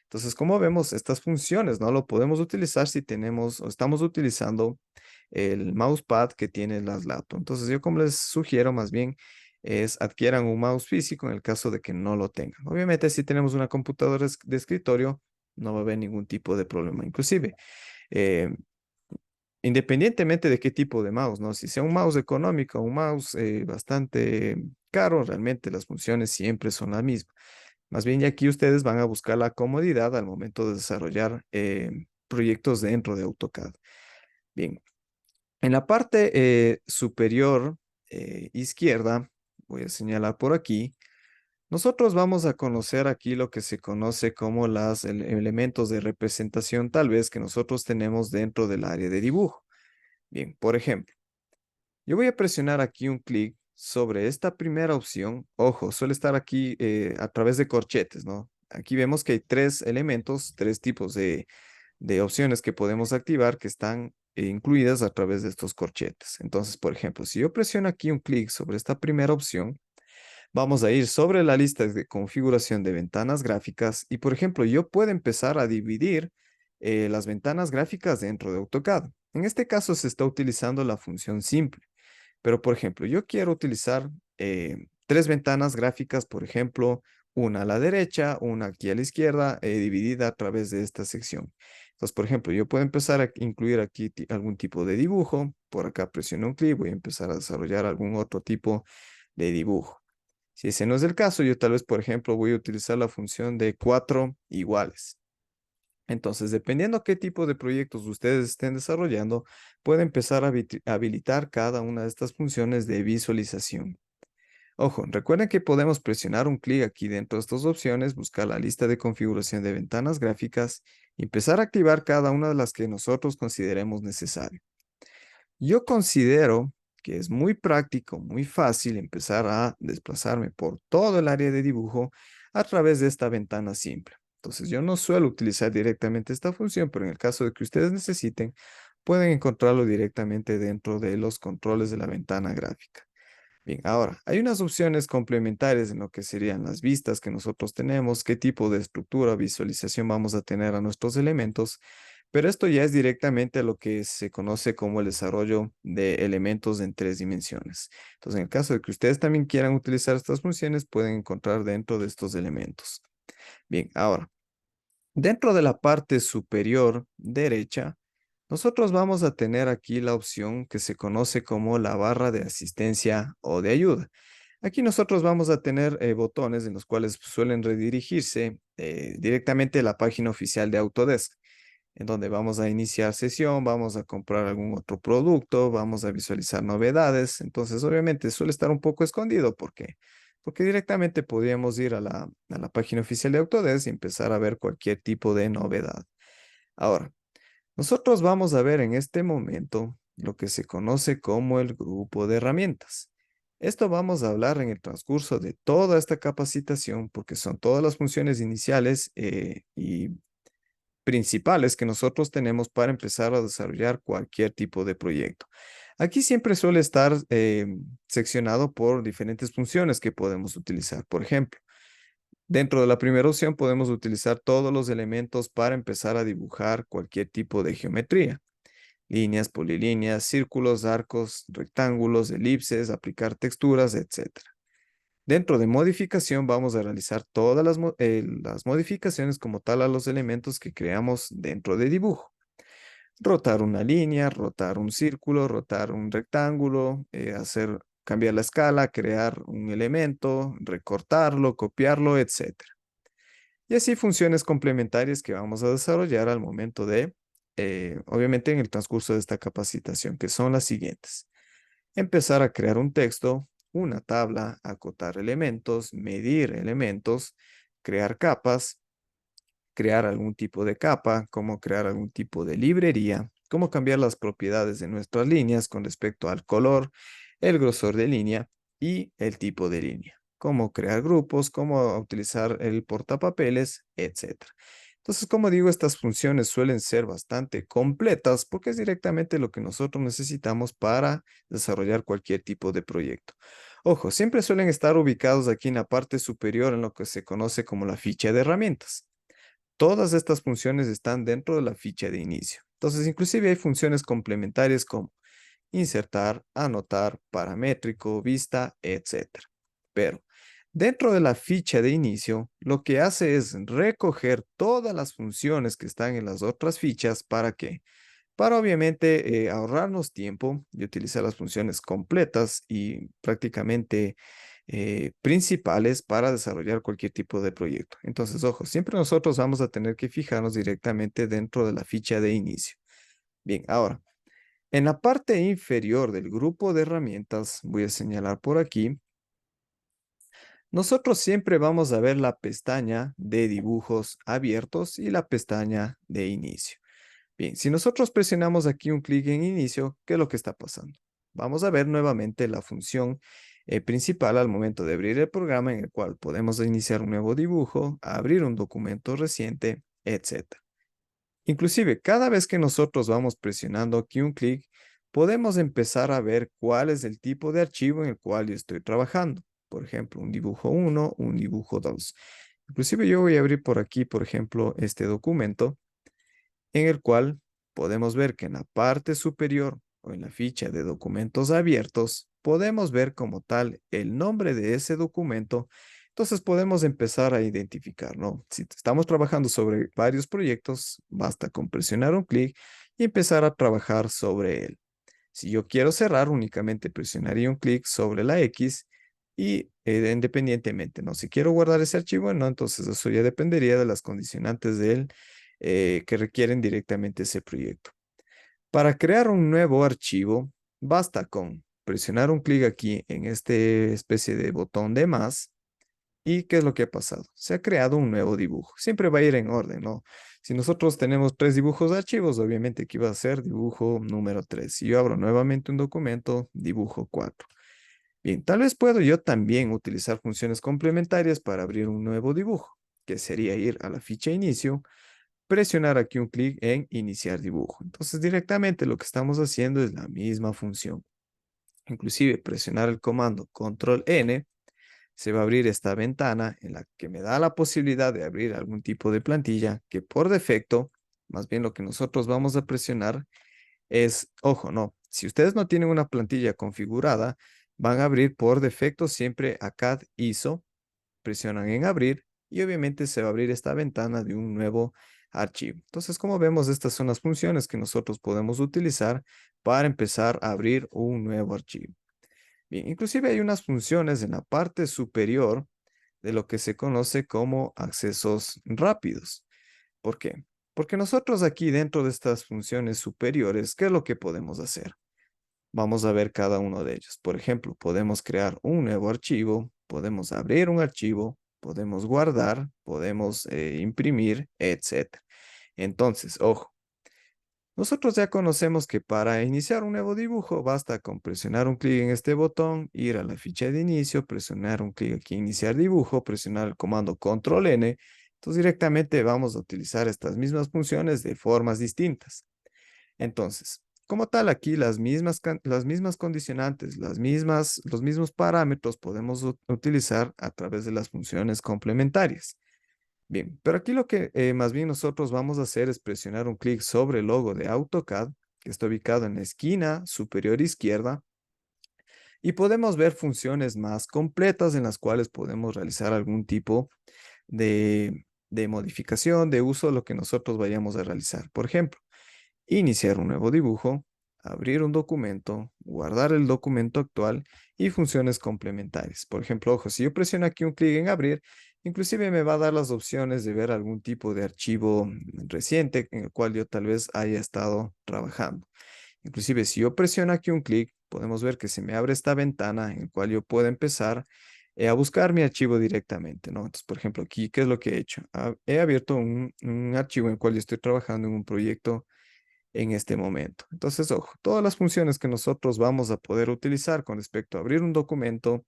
Entonces, como vemos, estas funciones no lo podemos utilizar si tenemos o estamos utilizando el mousepad que tiene las laptops. Entonces, yo como les sugiero más bien es adquieran un mouse físico en el caso de que no lo tengan. Obviamente, si tenemos una computadora de escritorio, no va a haber ningún tipo de problema. Inclusive, eh, independientemente de qué tipo de mouse, ¿no? Si sea un mouse económico o un mouse bastante caro, realmente las funciones siempre son las mismas. Más bien, ya aquí ustedes van a buscar la comodidad al momento de desarrollar proyectos dentro de AutoCAD. Bien, en la parte superior izquierda, voy a señalar por aquí, nosotros vamos a conocer aquí lo que se conoce como los elementos de representación tal vez que nosotros tenemos dentro del área de dibujo. Bien, por ejemplo, yo voy a presionar aquí un clic sobre esta primera opción. Ojo, suele estar aquí a través de corchetes, ¿no? Aquí vemos que hay tres elementos, tres tipos de opciones que podemos activar que están incluidas a través de estos corchetes. Entonces, por ejemplo, si yo presiono aquí un clic sobre esta primera opción, vamos a ir sobre la lista de configuración de ventanas gráficas y, por ejemplo, yo puedo empezar a dividir las ventanas gráficas dentro de AutoCAD. En este caso se está utilizando la función simple. Pero, por ejemplo, yo quiero utilizar tres ventanas gráficas, por ejemplo, una a la derecha, una aquí a la izquierda, dividida a través de esta sección. Entonces, por ejemplo, yo puedo empezar a incluir aquí algún tipo de dibujo. Por acá presiono un clic, voy a empezar a desarrollar algún otro tipo de dibujo. Si ese no es el caso, yo tal vez, por ejemplo, voy a utilizar la función de cuatro iguales. Entonces, dependiendo qué tipo de proyectos ustedes estén desarrollando, puede empezar a habilitar cada una de estas funciones de visualización. Ojo, recuerden que podemos presionar un clic aquí dentro de estas opciones, buscar la lista de configuración de ventanas gráficas y empezar a activar cada una de las que nosotros consideremos necesario. Yo considero que es muy práctico, muy fácil empezar a desplazarme por todo el área de dibujo a través de esta ventana simple. Entonces, yo no suelo utilizar directamente esta función, pero en el caso de que ustedes necesiten, pueden encontrarlo directamente dentro de los controles de la ventana gráfica. Bien, ahora, hay unas opciones complementarias en lo que serían las vistas que nosotros tenemos, qué tipo de estructura o visualización vamos a tener a nuestros elementos, pero esto ya es directamente lo que se conoce como el desarrollo de elementos en tres dimensiones. Entonces, en el caso de que ustedes también quieran utilizar estas funciones, pueden encontrar dentro de estos elementos. Bien, ahora, dentro de la parte superior derecha, nosotros vamos a tener aquí la opción que se conoce como la barra de asistencia o de ayuda. Aquí nosotros vamos a tener botones en los cuales suelen redirigirse directamente a la página oficial de Autodesk, en donde vamos a iniciar sesión, vamos a comprar algún otro producto, vamos a visualizar novedades. Entonces, obviamente, suele estar un poco escondido. ¿Por qué? Porque directamente podríamos ir a la página oficial de Autodesk y empezar a ver cualquier tipo de novedad. Ahora, nosotros vamos a ver en este momento lo que se conoce como el grupo de herramientas. Esto vamos a hablar en el transcurso de toda esta capacitación porque son todas las funciones iniciales y principales que nosotros tenemos para empezar a desarrollar cualquier tipo de proyecto. Aquí siempre suele estar seccionado por diferentes funciones que podemos utilizar. Por ejemplo, dentro de la primera opción podemos utilizar todos los elementos para empezar a dibujar cualquier tipo de geometría. Líneas, polilíneas, círculos, arcos, rectángulos, elipses, aplicar texturas, etcétera. Dentro de modificación vamos a realizar todas las modificaciones como tal a los elementos que creamos dentro de dibujo. Rotar una línea, rotar un círculo, rotar un rectángulo, cambiar la escala, crear un elemento, recortarlo, copiarlo, etcétera. Y así funciones complementarias que vamos a desarrollar al momento de, obviamente en el transcurso de esta capacitación, que son las siguientes. Empezar a crear un texto, una tabla, acotar elementos, medir elementos, crear capas, crear algún tipo de capa, cómo crear algún tipo de librería, cómo cambiar las propiedades de nuestras líneas con respecto al color, el grosor de línea y el tipo de línea, cómo crear grupos, cómo utilizar el portapapeles, etcétera. Entonces, como digo, estas funciones suelen ser bastante completas porque es directamente lo que nosotros necesitamos para desarrollar cualquier tipo de proyecto. Ojo, siempre suelen estar ubicados aquí en la parte superior en lo que se conoce como la ficha de herramientas. todas estas funciones están dentro de la ficha de inicio. Entonces, inclusive hay funciones complementarias como insertar, anotar, paramétrico, vista, etcétera. Pero dentro de la ficha de inicio, lo que hace es recoger todas las funciones que están en las otras fichas para que, para obviamente ahorrarnos tiempo y utilizar las funciones completas y prácticamente principales para desarrollar cualquier tipo de proyecto. Entonces, ojo, siempre nosotros vamos a tener que fijarnos directamente dentro de la ficha de inicio. Bien, ahora, en la parte inferior del grupo de herramientas, voy a señalar por aquí, nosotros siempre vamos a ver la pestaña de dibujos abiertos y la pestaña de inicio. Bien, si nosotros presionamos aquí un clic en inicio, ¿qué es lo que está pasando? Vamos a ver nuevamente la función principal al momento de abrir el programa en el cual podemos iniciar un nuevo dibujo, abrir un documento reciente, etc. Inclusive, cada vez que nosotros vamos presionando aquí un clic, podemos empezar a ver cuál es el tipo de archivo en el cual yo estoy trabajando. Por ejemplo, un dibujo 1, un dibujo 2. Inclusive yo voy a abrir por aquí, por ejemplo, este documento en el cual podemos ver que en la parte superior o en la ficha de documentos abiertos, podemos ver como tal el nombre de ese documento. Entonces podemos empezar a identificar, ¿no? Si estamos trabajando sobre varios proyectos, basta con presionar un clic y empezar a trabajar sobre él. Si yo quiero cerrar, únicamente presionaría un clic sobre la X y independientemente, ¿no? Si quiero guardar ese archivo, no, entonces eso ya dependería de las condicionantes de él que requieren directamente ese proyecto. Para crear un nuevo archivo, basta con presionar un clic aquí en este especie de botón de más. ¿Y qué es lo que ha pasado? Se ha creado un nuevo dibujo. Siempre va a ir en orden, ¿no? Si nosotros tenemos 3 dibujos de archivos, obviamente aquí va a ser dibujo número 3. Si yo abro nuevamente un documento, dibujo 4. Bien, tal vez puedo yo también utilizar funciones complementarias para abrir un nuevo dibujo, que sería ir a la ficha inicio, presionar aquí un clic en iniciar dibujo. Entonces directamente lo que estamos haciendo es la misma función. Inclusive presionar el comando control N, se va a abrir esta ventana en la que me da la posibilidad de abrir algún tipo de plantilla que por defecto, más bien lo que nosotros vamos a presionar es, ojo, no, si ustedes no tienen una plantilla configurada, van a abrir por defecto siempre a CAD ISO, presionan en abrir y obviamente se va a abrir esta ventana de un nuevo archivo. Entonces, como vemos, estas son las funciones que nosotros podemos utilizar para empezar a abrir un nuevo archivo. Bien, inclusive hay unas funciones en la parte superior de lo que se conoce como accesos rápidos. ¿Por qué? Porque nosotros aquí dentro de estas funciones superiores, ¿qué es lo que podemos hacer? Vamos a ver cada uno de ellos. Por ejemplo, podemos crear un nuevo archivo, podemos abrir un archivo, podemos guardar, podemos imprimir, etc. Entonces, ojo, nosotros ya conocemos que para iniciar un nuevo dibujo basta con presionar un clic en este botón, ir a la ficha de inicio, presionar un clic aquí, iniciar dibujo, presionar el comando control N. Entonces directamente vamos a utilizar estas mismas funciones de formas distintas. Entonces, como tal, aquí las mismas condicionantes, los mismos parámetros podemos utilizar a través de las funciones complementarias. Bien, pero aquí lo que más bien nosotros vamos a hacer es presionar un clic sobre el logo de AutoCAD, que está ubicado en la esquina superior izquierda, y podemos ver funciones más completas en las cuales podemos realizar algún tipo de modificación, de uso, lo que nosotros vayamos a realizar. Por ejemplo, iniciar un nuevo dibujo, abrir un documento, guardar el documento actual y funciones complementarias. Por ejemplo, ojo, si yo presiono aquí un clic en abrir, inclusive me va a dar las opciones de ver algún tipo de archivo reciente en el cual yo tal vez haya estado trabajando. Inclusive si yo presiono aquí un clic, podemos ver que se me abre esta ventana en la cual yo puedo empezar a buscar mi archivo directamente, ¿no? Entonces, por ejemplo, aquí, ¿qué es lo que he hecho? He abierto un archivo en el cual yo estoy trabajando en un proyecto en este momento. Entonces, ojo, todas las funciones que nosotros vamos a poder utilizar con respecto a abrir un documento,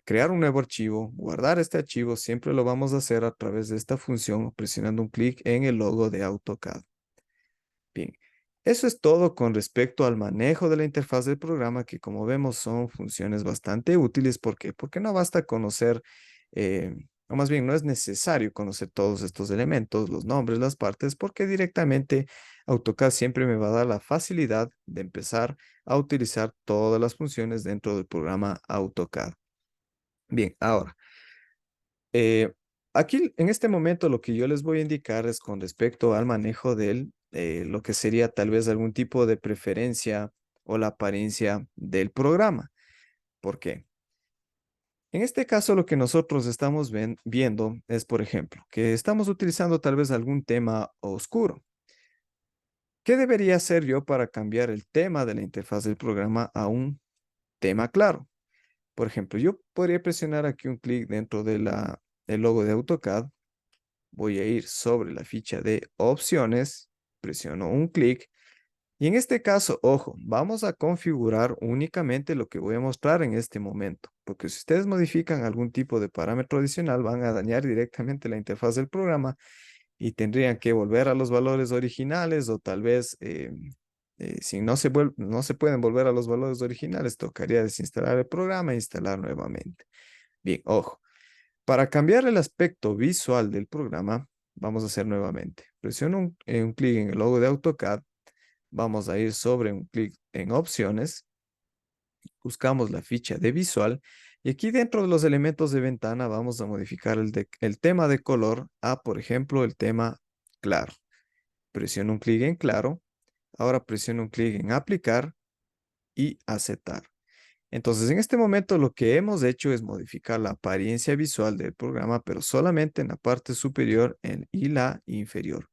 crear un nuevo archivo, guardar este archivo, siempre lo vamos a hacer a través de esta función presionando un clic en el logo de AutoCAD. Bien, eso es todo con respecto al manejo de la interfaz del programa, que como vemos son funciones bastante útiles. ¿Por qué? Porque no basta conocer, o más bien no es necesario conocer todos estos elementos, los nombres, las partes, porque directamente AutoCAD siempre me va a dar la facilidad de empezar a utilizar todas las funciones dentro del programa AutoCAD. Bien, ahora, eh, aquí en este momento lo que yo les voy a indicar es con respecto al manejo del, lo que sería tal vez algún tipo de preferencia o la apariencia del programa. ¿Por qué? En este caso, lo que nosotros estamos viendo es, por ejemplo, que estamos utilizando tal vez algún tema oscuro. ¿Qué debería hacer yo para cambiar el tema de la interfaz del programa a un tema claro? Por ejemplo, yo podría presionar aquí un clic dentro de el logo de AutoCAD. Voy a ir sobre la ficha de opciones, presiono un clic. Y en este caso, ojo, vamos a configurar únicamente lo que voy a mostrar en este momento, porque si ustedes modifican algún tipo de parámetro adicional, van a dañar directamente la interfaz del programa y tendrían que volver a los valores originales o tal vez, si no se pueden volver a los valores originales, tocaría desinstalar el programa e instalar nuevamente. Bien, ojo, para cambiar el aspecto visual del programa, vamos a hacer nuevamente. Presiono un clic en el logo de AutoCAD. Vamos a ir sobre un clic en opciones, buscamos la ficha de visual y aquí dentro de los elementos de ventana vamos a modificar el tema de color a, por ejemplo, el tema claro. Presiono un clic en claro, ahora presiono un clic en aplicar y aceptar. Entonces, en este momento lo que hemos hecho es modificar la apariencia visual del programa, pero solamente en la parte superior y la inferior.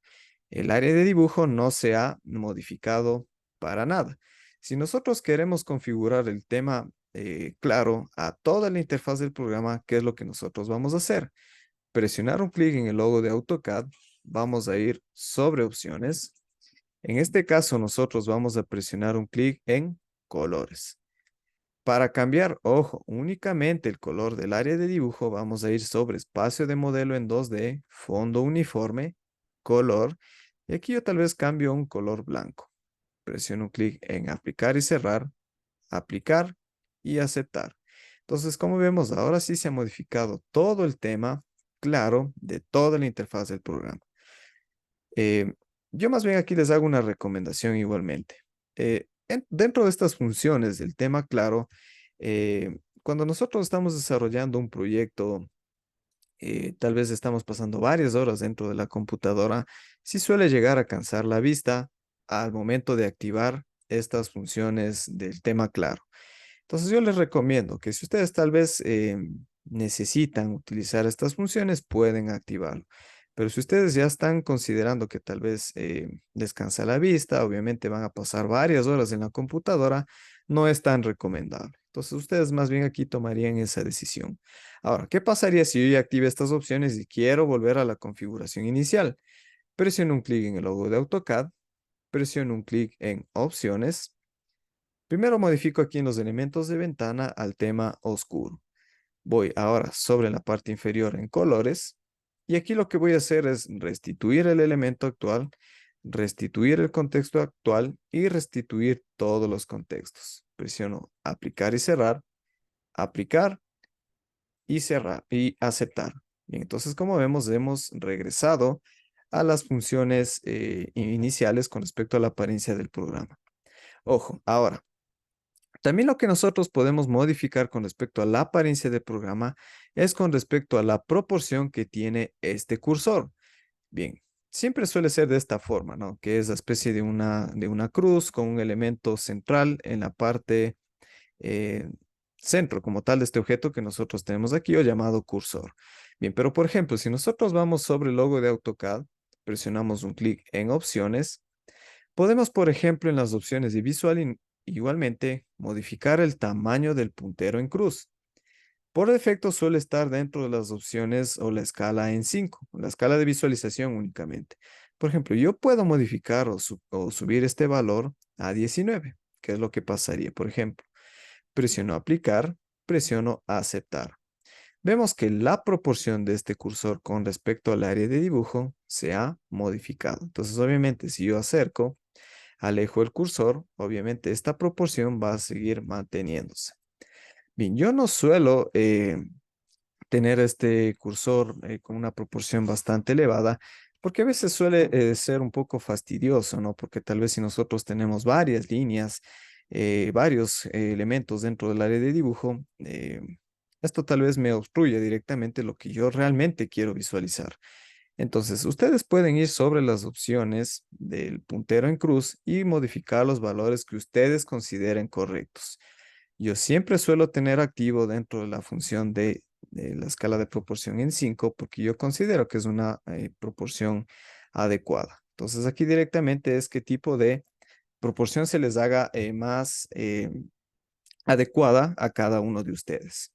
El área de dibujo no se ha modificado para nada. Si nosotros queremos configurar el tema claro a toda la interfaz del programa, ¿qué es lo que nosotros vamos a hacer? Presionar un clic en el logo de AutoCAD, vamos a ir sobre opciones. En este caso, nosotros vamos a presionar un clic en colores. Para cambiar, ojo, únicamente el color del área de dibujo, vamos a ir sobre espacio de modelo en 2D, fondo uniforme, color, y aquí yo tal vez cambio un color blanco. Presiono un clic en aplicar y cerrar, aplicar y aceptar. Entonces, como vemos, ahora sí se ha modificado todo el tema claro de toda la interfaz del programa. Eh, yo más bien aquí les hago una recomendación igualmente. Dentro de estas funciones del tema claro, cuando nosotros estamos desarrollando un proyecto, tal vez estamos pasando varias horas dentro de la computadora, sí suele llegar a cansar la vista al momento de activar estas funciones del tema claro. Entonces yo les recomiendo que si ustedes tal vez necesitan utilizar estas funciones, pueden activarlo. Pero si ustedes ya están considerando que tal vez descansa la vista, obviamente van a pasar varias horas en la computadora, no es tan recomendable. Entonces ustedes más bien aquí tomarían esa decisión. Ahora, ¿qué pasaría si yo ya active estas opciones y quiero volver a la configuración inicial? Presiono un clic en el logo de AutoCAD, presiono un clic en opciones. Primero modifico aquí en los elementos de ventana al tema oscuro. Voy ahora sobre la parte inferior en colores y aquí lo que voy a hacer es restituir el elemento actual, restituir el contexto actual y restituir todos los contextos. Presiono aplicar y cerrar, aplicar y cerrar y aceptar. Bien, entonces como vemos hemos regresado a las funciones iniciales con respecto a la apariencia del programa. Ojo, ahora. También lo que nosotros podemos modificar con respecto a la apariencia del programa es con respecto a la proporción que tiene este cursor. Bien, siempre suele ser de esta forma, ¿no? Que es la especie de una cruz con un elemento central en la parte eh, centro como tal de este objeto que nosotros tenemos aquí o llamado cursor. Bien, pero por ejemplo, si nosotros vamos sobre el logo de AutoCAD, presionamos un clic en opciones, podemos, por ejemplo, en las opciones de visual igualmente modificar el tamaño del puntero en cruz. Por defecto suele estar dentro de las opciones o la escala en 5, la escala de visualización únicamente. Por ejemplo, yo puedo modificar o subir este valor a 19. ¿Qué es lo que pasaría? Por ejemplo, presiono aplicar, presiono aceptar. Vemos que la proporción de este cursor con respecto al área de dibujo se ha modificado. Entonces, obviamente, si yo acerco, alejo el cursor, obviamente esta proporción va a seguir manteniéndose. Bien, yo no suelo tener este cursor con una proporción bastante elevada, porque a veces suele ser un poco fastidioso, ¿no? Porque tal vez si nosotros tenemos varias líneas, varios elementos dentro del área de dibujo, esto tal vez me obstruye directamente lo que yo realmente quiero visualizar. Entonces, ustedes pueden ir sobre las opciones del puntero en cruz y modificar los valores que ustedes consideren correctos. Yo siempre suelo tener activo dentro de la función de la escala de proporción en 5 porque yo considero que es una proporción adecuada. Entonces, aquí directamente es qué tipo de proporción se les haga más adecuada a cada uno de ustedes.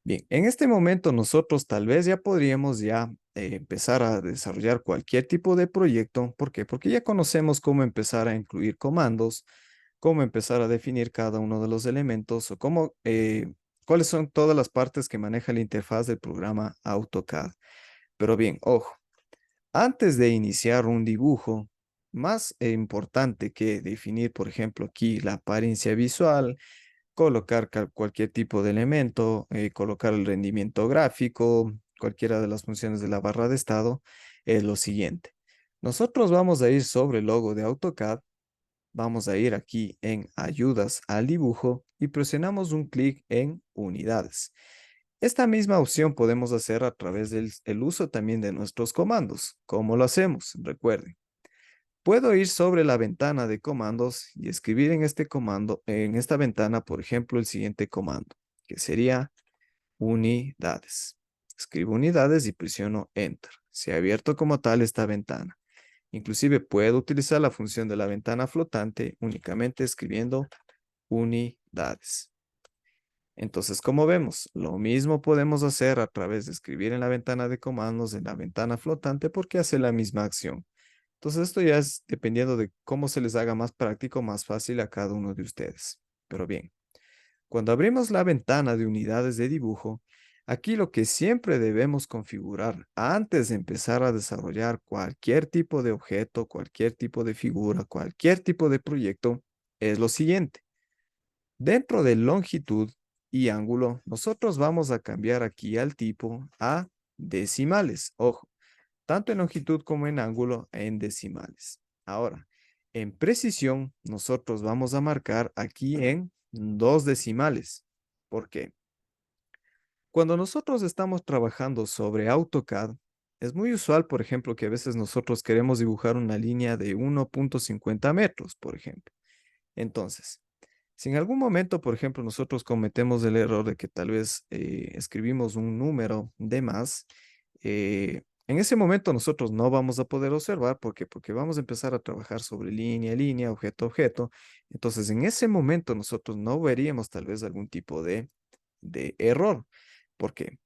Bien, en este momento nosotros tal vez ya podríamos ya empezar a desarrollar cualquier tipo de proyecto. ¿Por qué? Porque ya conocemos cómo empezar a incluir comandos, cómo empezar a definir cada uno de los elementos o cómo, cuáles son todas las partes que maneja la interfaz del programa AutoCAD. Pero bien, ojo, antes de iniciar un dibujo, más importante que definir, por ejemplo, aquí la apariencia visual, colocar cualquier tipo de elemento, colocar el rendimiento gráfico, cualquiera de las funciones de la barra de estado, es lo siguiente. Nosotros vamos a ir sobre el logo de AutoCAD, vamos a ir aquí en ayudas al dibujo y presionamos un clic en unidades. Esta misma opción podemos hacer a través del el uso también de nuestros comandos. ¿Cómo lo hacemos? Recuerden. Puedo ir sobre la ventana de comandos y escribir en este comando, en esta ventana, por ejemplo, el siguiente comando, que sería unidades. Escribo unidades y presiono Enter. Se ha abierto como tal esta ventana. Inclusive puedo utilizar la función de la ventana flotante únicamente escribiendo unidades. Entonces, como vemos, lo mismo podemos hacer a través de escribir en la ventana de comandos, en la ventana flotante, porque hace la misma acción. Entonces, esto ya es dependiendo de cómo se les haga más práctico, más fácil a cada uno de ustedes. Pero bien, cuando abrimos la ventana de unidades de dibujo, aquí lo que siempre debemos configurar antes de empezar a desarrollar cualquier tipo de objeto, cualquier tipo de figura, cualquier tipo de proyecto, es lo siguiente. Dentro de longitud y ángulo, nosotros vamos a cambiar aquí al tipo a decimales. Ojo, tanto en longitud como en ángulo en decimales. Ahora, en precisión, nosotros vamos a marcar aquí en 2 decimales. ¿Por qué? Cuando nosotros estamos trabajando sobre AutoCAD, es muy usual, por ejemplo, que a veces nosotros queremos dibujar una línea de 1.50 metros, por ejemplo. Entonces, si en algún momento, por ejemplo, nosotros cometemos el error de que tal vez escribimos un número de más, en ese momento nosotros no vamos a poder observar. ¿Por qué? Porque vamos a empezar a trabajar sobre línea, línea, objeto, objeto. Entonces, en ese momento nosotros no veríamos tal vez algún tipo de error. ¿Por qué?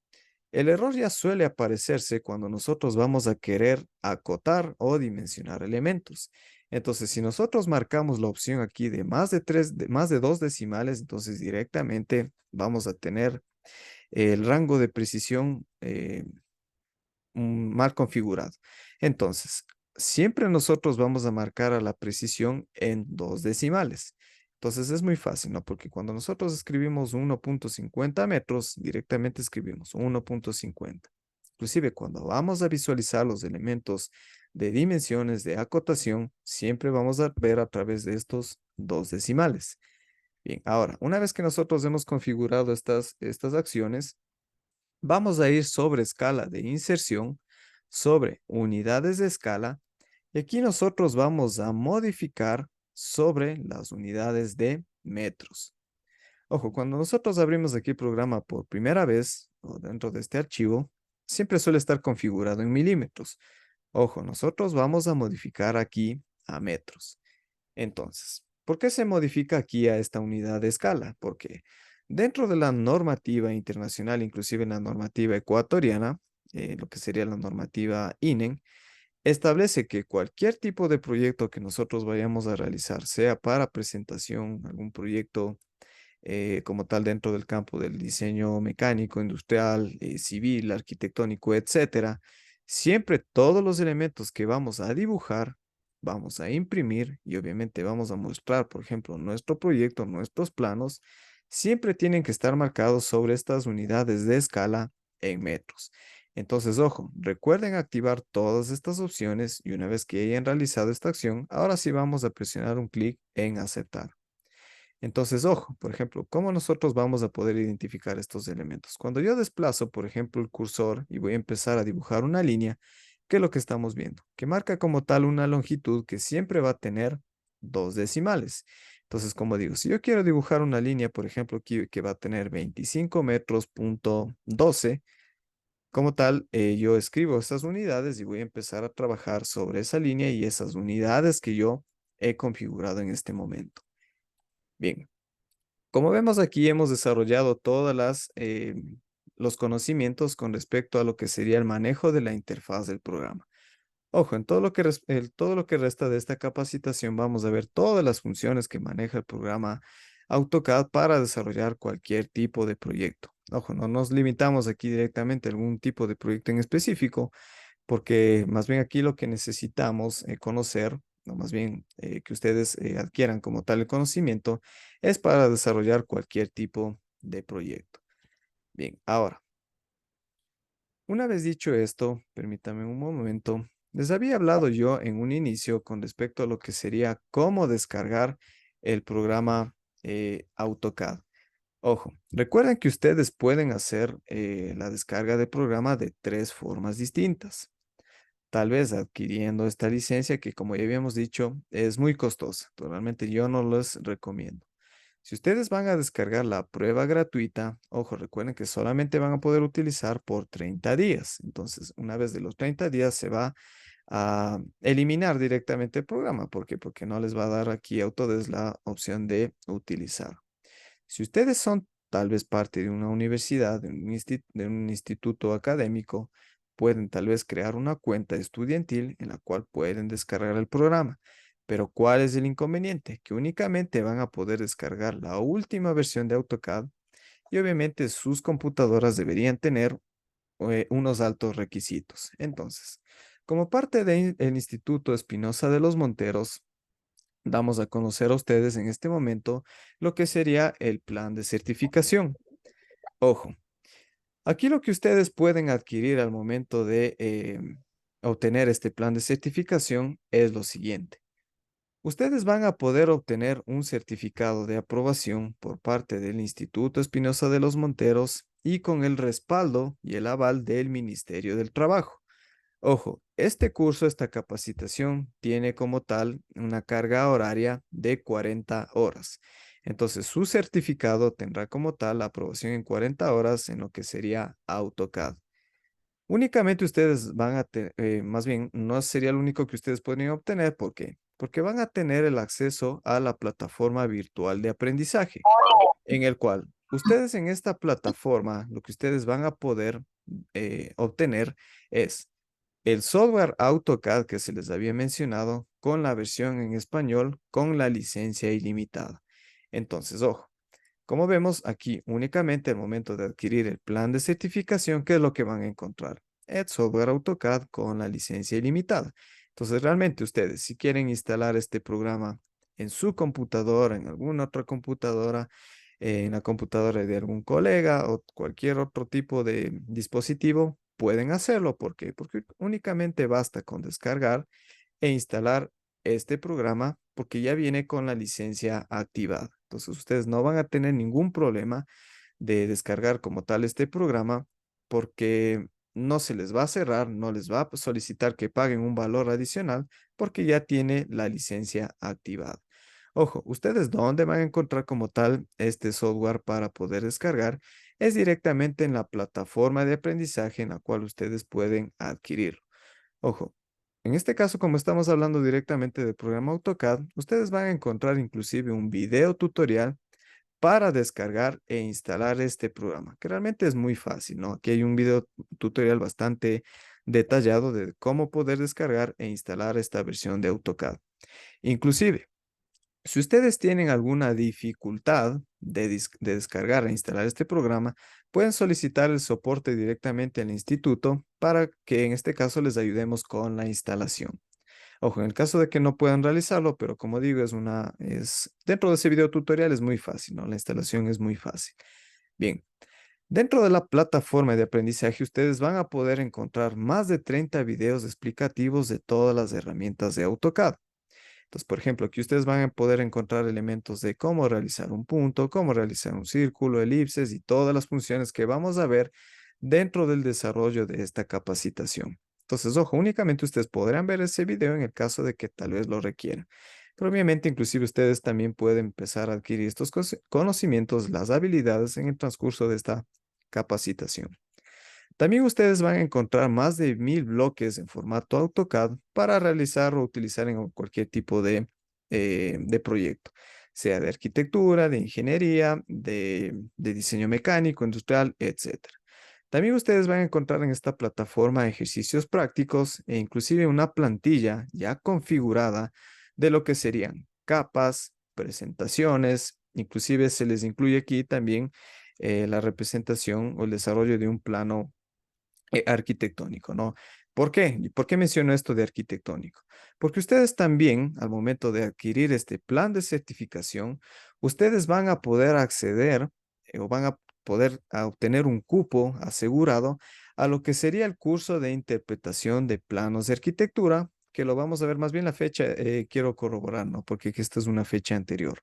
El error ya suele aparecerse cuando nosotros vamos a querer acotar o dimensionar elementos. Entonces, si nosotros marcamos la opción aquí de más de 2 decimales, entonces directamente vamos a tener el rango de precisión mal configurado. Entonces, siempre nosotros vamos a marcar a la precisión en 2 decimales. Entonces es muy fácil, ¿no? Porque cuando nosotros escribimos 1.50 metros, directamente escribimos 1.50. Inclusive cuando vamos a visualizar los elementos de dimensiones de acotación, siempre vamos a ver a través de estos 2 decimales. Bien, ahora, una vez que nosotros hemos configurado estas acciones, vamos a ir sobre escala de inserción, sobre unidades de escala, y aquí nosotros vamos a modificar sobre las unidades de metros. Ojo, cuando nosotros abrimos aquí el programa por primera vez, o dentro de este archivo, siempre suele estar configurado en milímetros. Ojo, nosotros vamos a modificar aquí a metros. Entonces, ¿por qué se modifica aquí a esta unidad de escala? Porque dentro de la normativa internacional, inclusive en la normativa ecuatoriana, lo que sería la normativa INEN, establece que cualquier tipo de proyecto que nosotros vayamos a realizar, sea para presentación, algún proyecto como tal dentro del campo del diseño mecánico, industrial, civil, arquitectónico, etcétera, siempre todos los elementos que vamos a dibujar, vamos a imprimir y obviamente vamos a mostrar, por ejemplo, nuestro proyecto, nuestros planos, siempre tienen que estar marcados sobre estas unidades de escala en metros. Entonces, ojo, recuerden activar todas estas opciones y una vez que hayan realizado esta acción, ahora sí vamos a presionar un clic en aceptar. Entonces, ojo, por ejemplo, ¿cómo nosotros vamos a poder identificar estos elementos? Cuando yo desplazo, por ejemplo, el cursor y voy a empezar a dibujar una línea, ¿qué es lo que estamos viendo? Que marca como tal una longitud que siempre va a tener dos decimales. Entonces, como digo, si yo quiero dibujar una línea, por ejemplo, que va a tener 25 metros punto 12, como tal, yo escribo estas unidades y voy a empezar a trabajar sobre esa línea y esas unidades que yo he configurado en este momento. Bien, como vemos aquí, hemos desarrollado todas los conocimientos con respecto a lo que sería el manejo de la interfaz del programa. Ojo, en todo lo que resta de esta capacitación vamos a ver todas las funciones que maneja el programa AutoCAD para desarrollar cualquier tipo de proyecto. Ojo, no nos limitamos aquí directamente a algún tipo de proyecto en específico, porque más bien aquí lo que necesitamos conocer, o más bien que ustedes adquieran como tal el conocimiento, es para desarrollar cualquier tipo de proyecto. Bien, ahora, una vez dicho esto, permítame un momento, les había hablado yo en un inicio con respecto a lo que sería cómo descargar el programa AutoCAD. Ojo, recuerden que ustedes pueden hacer la descarga de programa de tres formas distintas. Tal vez adquiriendo esta licencia que, como ya habíamos dicho, es muy costosa. Realmente yo no les recomiendo. Si ustedes van a descargar la prueba gratuita, ojo, recuerden que solamente van a poder utilizar por 30 días. Entonces, una vez de los 30 días se va a eliminar directamente el programa. ¿Por qué? Porque no les va a dar aquí a Autodesk la opción de utilizar. Si ustedes son tal vez parte de una universidad, de un instituto académico, pueden tal vez crear una cuenta estudiantil en la cual pueden descargar el programa. Pero ¿cuál es el inconveniente? Que únicamente van a poder descargar la última versión de AutoCAD y obviamente sus computadoras deberían tener unos altos requisitos. Entonces, como parte del Instituto Espinosa de los Monteros, damos a conocer a ustedes en este momento lo que sería el plan de certificación. Ojo, aquí lo que ustedes pueden adquirir al momento de obtener este plan de certificación es lo siguiente. Ustedes van a poder obtener un certificado de aprobación por parte del Instituto Espinosa de los Monteros y con el respaldo y el aval del Ministerio del Trabajo. Ojo, este curso, esta capacitación tiene como tal una carga horaria de 40 horas. Entonces, su certificado tendrá como tal la aprobación en 40 horas en lo que sería AutoCAD. Únicamente ustedes van a tener, más bien, no sería lo único que ustedes podrían obtener. ¿Por qué? Porque van a tener el acceso a la plataforma virtual de aprendizaje, en el cual ustedes en esta plataforma, lo que ustedes van a poder obtener es el software AutoCAD que se les había mencionado con la versión en español con la licencia ilimitada. Entonces, ojo, como vemos aquí únicamente al momento de adquirir el plan de certificación, ¿qué es lo que van a encontrar? El software AutoCAD con la licencia ilimitada. Entonces, realmente ustedes, si quieren instalar este programa en su computadora, en alguna otra computadora, en la computadora de algún colega o cualquier otro tipo de dispositivo, pueden hacerlo. ¿Por qué? Porque únicamente basta con descargar e instalar este programa porque ya viene con la licencia activada. Entonces ustedes no van a tener ningún problema de descargar como tal este programa porque no se les va a cerrar, no les va a solicitar que paguen un valor adicional porque ya tiene la licencia activada. Ojo, ustedes dónde van a encontrar como tal este software para poder descargar es directamente en la plataforma de aprendizaje en la cual ustedes pueden adquirirlo. Ojo, en este caso, como estamos hablando directamente del programa AutoCAD, ustedes van a encontrar inclusive un video tutorial para descargar e instalar este programa, que realmente es muy fácil, ¿no? Aquí hay un video tutorial bastante detallado de cómo poder descargar e instalar esta versión de AutoCAD. Inclusive, si ustedes tienen alguna dificultad de descargar e instalar este programa, pueden solicitar el soporte directamente al instituto para que en este caso les ayudemos con la instalación. Ojo, en el caso de que no puedan realizarlo, pero como digo, dentro de ese video tutorial es muy fácil, ¿no? La instalación es muy fácil. Bien, Dentro de la plataforma de aprendizaje, ustedes van a poder encontrar más de 30 videos explicativos de todas las herramientas de AutoCAD. Entonces, por ejemplo, aquí ustedes van a poder encontrar elementos de cómo realizar un punto, cómo realizar un círculo, elipses y todas las funciones que vamos a ver dentro del desarrollo de esta capacitación. Entonces, ojo, únicamente ustedes podrán ver ese video en el caso de que tal vez lo requieran. Pero obviamente, inclusive ustedes también pueden empezar a adquirir estos conocimientos, las habilidades en el transcurso de esta capacitación. También ustedes van a encontrar más de 1000 bloques en formato AutoCAD para realizar o utilizar en cualquier tipo de proyecto, sea de arquitectura, de ingeniería, de diseño mecánico, industrial, etcétera. También ustedes van a encontrar en esta plataforma ejercicios prácticos e inclusive una plantilla ya configurada de lo que serían capas, presentaciones, inclusive se les incluye aquí también la representación o el desarrollo de un plano arquitectónico, ¿no? ¿Por qué? ¿Y por qué menciono esto de arquitectónico? Porque ustedes también, al momento de adquirir este plan de certificación, ustedes van a poder acceder o van a poder obtener un cupo asegurado a lo que sería el curso de interpretación de planos de arquitectura, que lo vamos a ver más bien la fecha, quiero corroborar, ¿no? Porque esta es una fecha anterior.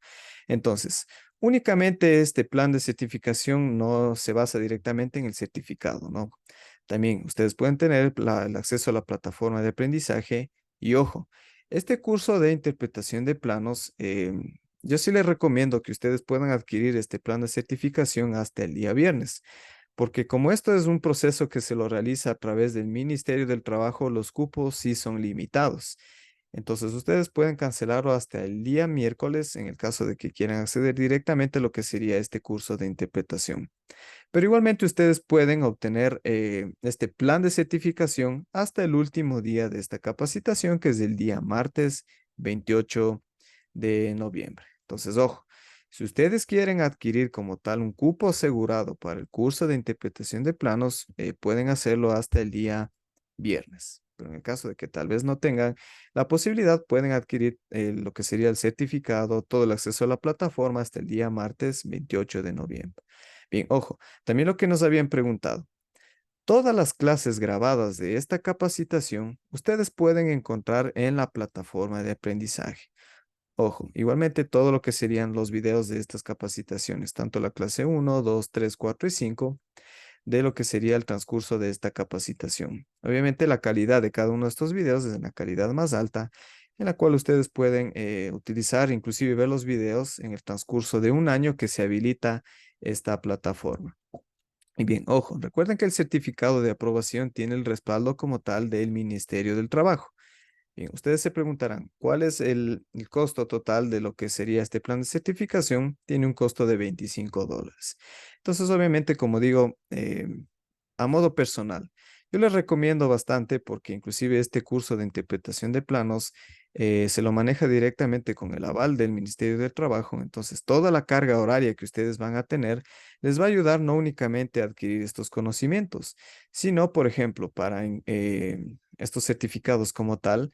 Entonces, únicamente este plan de certificación no se basa directamente en el certificado, ¿no? También ustedes pueden tener el acceso a la plataforma de aprendizaje y ojo, este curso de interpretación de planos, yo sí les recomiendo que ustedes puedan adquirir este plan de certificación hasta el día viernes, porque como esto es un proceso que se lo realiza a través del Ministerio del Trabajo, los cupos sí son limitados. Entonces ustedes pueden cancelarlo hasta el día miércoles en el caso de que quieran acceder directamente a lo que sería este curso de interpretación. Pero igualmente ustedes pueden obtener este plan de certificación hasta el último día de esta capacitación, que es el día martes 28 de noviembre. Entonces, ojo, si ustedes quieren adquirir como tal un cupo asegurado para el curso de interpretación de planos, pueden hacerlo hasta el día viernes. Pero en el caso de que tal vez no tengan la posibilidad, pueden adquirir lo que sería el certificado, todo el acceso a la plataforma hasta el día martes 28 de noviembre. Bien, ojo. También lo que nos habían preguntado. Todas las clases grabadas de esta capacitación ustedes pueden encontrar en la plataforma de aprendizaje. Ojo, igualmente todo lo que serían los videos de estas capacitaciones, tanto la clase 1, 2, 3, 4 y 5, de lo que sería el transcurso de esta capacitación. Obviamente la calidad de cada uno de estos videos es en la calidad más alta, en la cual ustedes pueden utilizar, inclusive ver los videos en el transcurso de un año que se habilita esta plataforma. Y bien, ojo, recuerden que el certificado de aprobación tiene el respaldo como tal del Ministerio del Trabajo. Bien, ustedes se preguntarán, ¿cuál es el costo total de lo que sería este plan de certificación? Tiene un costo de $25. Entonces, obviamente, como digo, a modo personal, yo les recomiendo bastante porque inclusive este curso de interpretación de planos se lo maneja directamente con el aval del Ministerio del Trabajo. Entonces, toda la carga horaria que ustedes van a tener les va a ayudar no únicamente a adquirir estos conocimientos, sino, por ejemplo, para estos certificados como tal,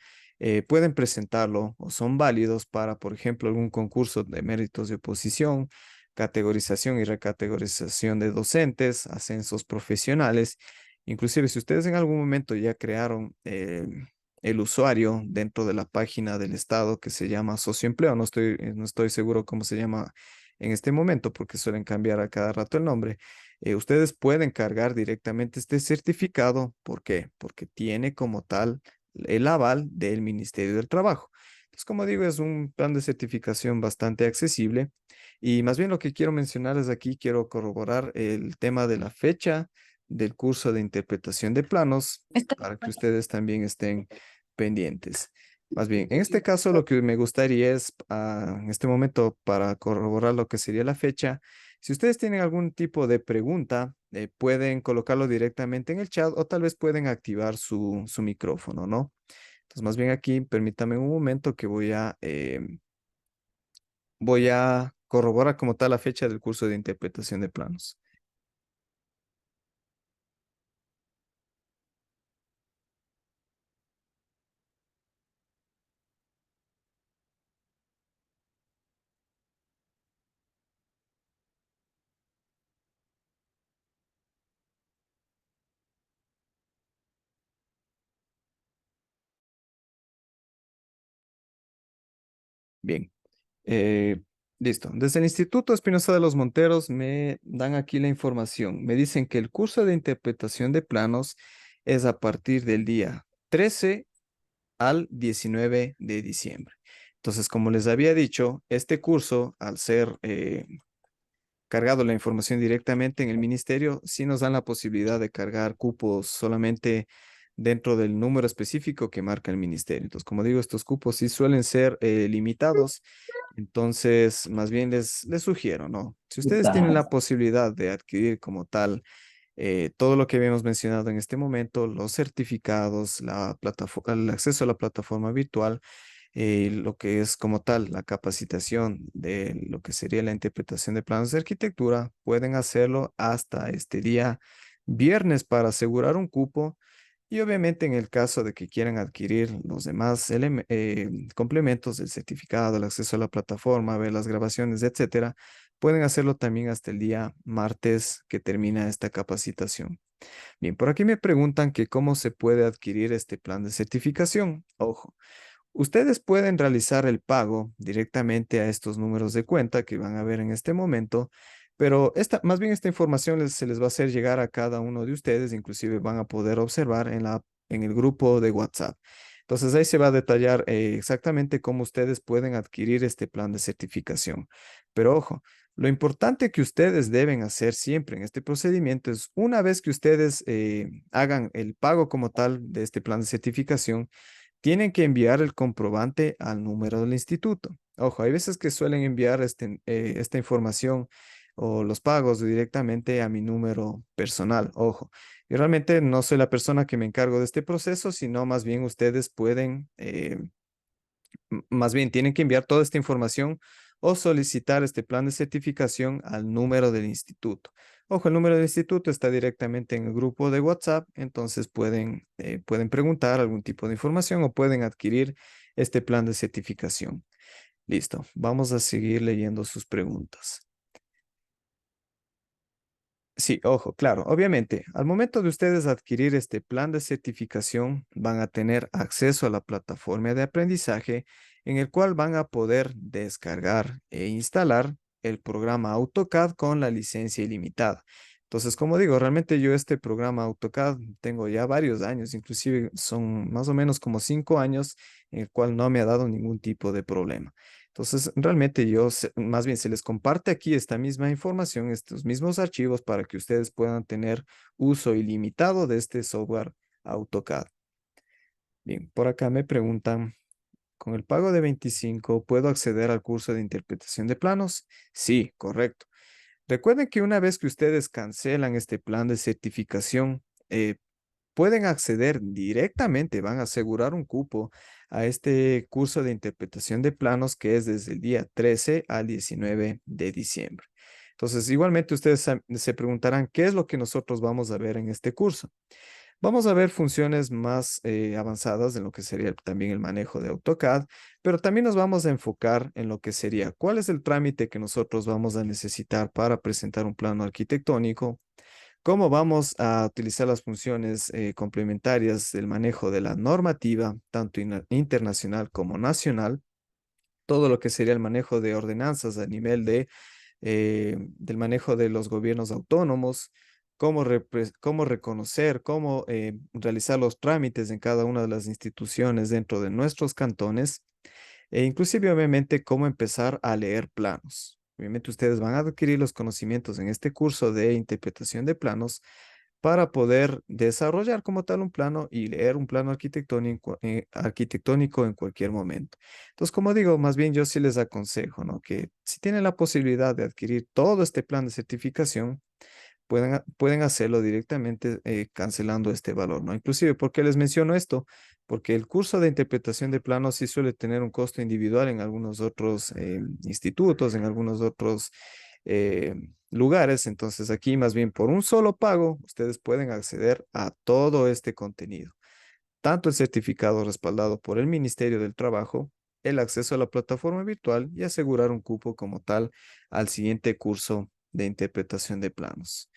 pueden presentarlo o son válidos para, por ejemplo, algún concurso de méritos de oposición, categorización y recategorización de docentes, ascensos profesionales. Inclusive, si ustedes en algún momento ya crearon el usuario dentro de la página del Estado que se llama Socioempleo, no estoy seguro cómo se llama en este momento porque suelen cambiar a cada rato el nombre. Ustedes pueden cargar directamente este certificado. ¿Por qué? Porque tiene como tal el aval del Ministerio del Trabajo. Entonces, como digo, es un plan de certificación bastante accesible. Y más bien lo que quiero mencionarles aquí, quiero corroborar el tema de la fecha del curso de interpretación de planos para que ustedes también estén pendientes. Más bien, en este caso lo que me gustaría es, en este momento, para corroborar lo que sería la fecha, si ustedes tienen algún tipo de pregunta, pueden colocarlo directamente en el chat o tal vez pueden activar su micrófono, ¿no? Entonces, más bien aquí, permítame un momento que voy a corroborar como tal la fecha del curso de interpretación de planos. Bien. Eh, Listo. Desde el Instituto Espinosa de los Monteros me dan aquí la información. Me dicen que el curso de interpretación de planos es a partir del día 13 al 19 de diciembre. Entonces, como les había dicho, este curso, al ser cargado la información directamente en el ministerio, sí nos dan la posibilidad de cargar cupos solamente dentro del número específico que marca el ministerio. Entonces, como digo, estos cupos sí suelen ser limitados. Entonces, más bien les sugiero, ¿no? Si ustedes tienen la posibilidad de adquirir como tal todo lo que habíamos mencionado en este momento, los certificados, la plataforma, el acceso a la plataforma virtual, lo que es como tal la capacitación de lo que sería la interpretación de planos de arquitectura, pueden hacerlo hasta este día viernes para asegurar un cupo. Y obviamente en el caso de que quieran adquirir los demás complementos del certificado, el acceso a la plataforma, ver las grabaciones, etcétera, pueden hacerlo también hasta el día martes que termina esta capacitación. Bien, por aquí me preguntan que cómo se puede adquirir este plan de certificación. Ojo, ustedes pueden realizar el pago directamente a estos números de cuenta que van a ver en este momento, pero más bien esta información se les va a hacer llegar a cada uno de ustedes, inclusive van a poder observar en el grupo de WhatsApp. Entonces ahí se va a detallar exactamente cómo ustedes pueden adquirir este plan de certificación. Pero ojo, lo importante que ustedes deben hacer siempre en este procedimiento es una vez que ustedes hagan el pago como tal de este plan de certificación, tienen que enviar el comprobante al número del instituto. Ojo, hay veces que suelen enviar esta información o los pagos directamente a mi número personal. Ojo, yo realmente no soy la persona que me encargo de este proceso, sino más bien ustedes pueden más bien tienen que enviar toda esta información o solicitar este plan de certificación al número del instituto. Ojo, el número del instituto está directamente en el grupo de WhatsApp, entonces pueden preguntar algún tipo de información o pueden adquirir este plan de certificación. Listo, vamos a seguir leyendo sus preguntas. Sí, ojo, claro, obviamente, al momento de ustedes adquirir este plan de certificación, van a tener acceso a la plataforma de aprendizaje en el cual van a poder descargar e instalar el programa AutoCAD con la licencia ilimitada. Entonces, como digo, realmente yo este programa AutoCAD tengo ya varios años, inclusive son más o menos como 5 años en el cual no me ha dado ningún tipo de problema. Entonces, realmente más bien se les comparte aquí esta misma información, estos mismos archivos para que ustedes puedan tener uso ilimitado de este software AutoCAD. Bien, por acá me preguntan, ¿con el pago de 25 puedo acceder al curso de interpretación de planos? Sí, correcto. Recuerden que una vez que ustedes cancelan este plan de certificación, pueden acceder directamente, van a asegurar un cupo a este curso de interpretación de planos que es desde el día 13 al 19 de diciembre. Entonces, igualmente ustedes se preguntarán, ¿qué es lo que nosotros vamos a ver en este curso? Vamos a ver funciones más avanzadas en lo que sería también el manejo de AutoCAD, pero también nos vamos a enfocar en lo que sería cuál es el trámite que nosotros vamos a necesitar para presentar un plano arquitectónico, cómo vamos a utilizar las funciones complementarias del manejo de la normativa, tanto internacional como nacional, todo lo que sería el manejo de ordenanzas a nivel del manejo de los gobiernos autónomos, cómo reconocer, cómo realizar los trámites en cada una de las instituciones dentro de nuestros cantones e inclusive obviamente cómo empezar a leer planos. Obviamente ustedes van a adquirir los conocimientos en este curso de interpretación de planos para poder desarrollar como tal un plano y leer un plano arquitectónico en cualquier momento. Entonces, como digo, más bien yo sí les aconsejo, ¿no? Que si tienen la posibilidad de adquirir todo este plan de certificación, pueden hacerlo directamente cancelando este valor, ¿no? Inclusive, ¿por qué les menciono esto? Porque el curso de interpretación de planos sí suele tener un costo individual en algunos otros institutos, en algunos otros lugares. Entonces, aquí más bien por un solo pago, ustedes pueden acceder a todo este contenido, tanto el certificado respaldado por el Ministerio del Trabajo, el acceso a la plataforma virtual y asegurar un cupo como tal al siguiente curso de interpretación de planos.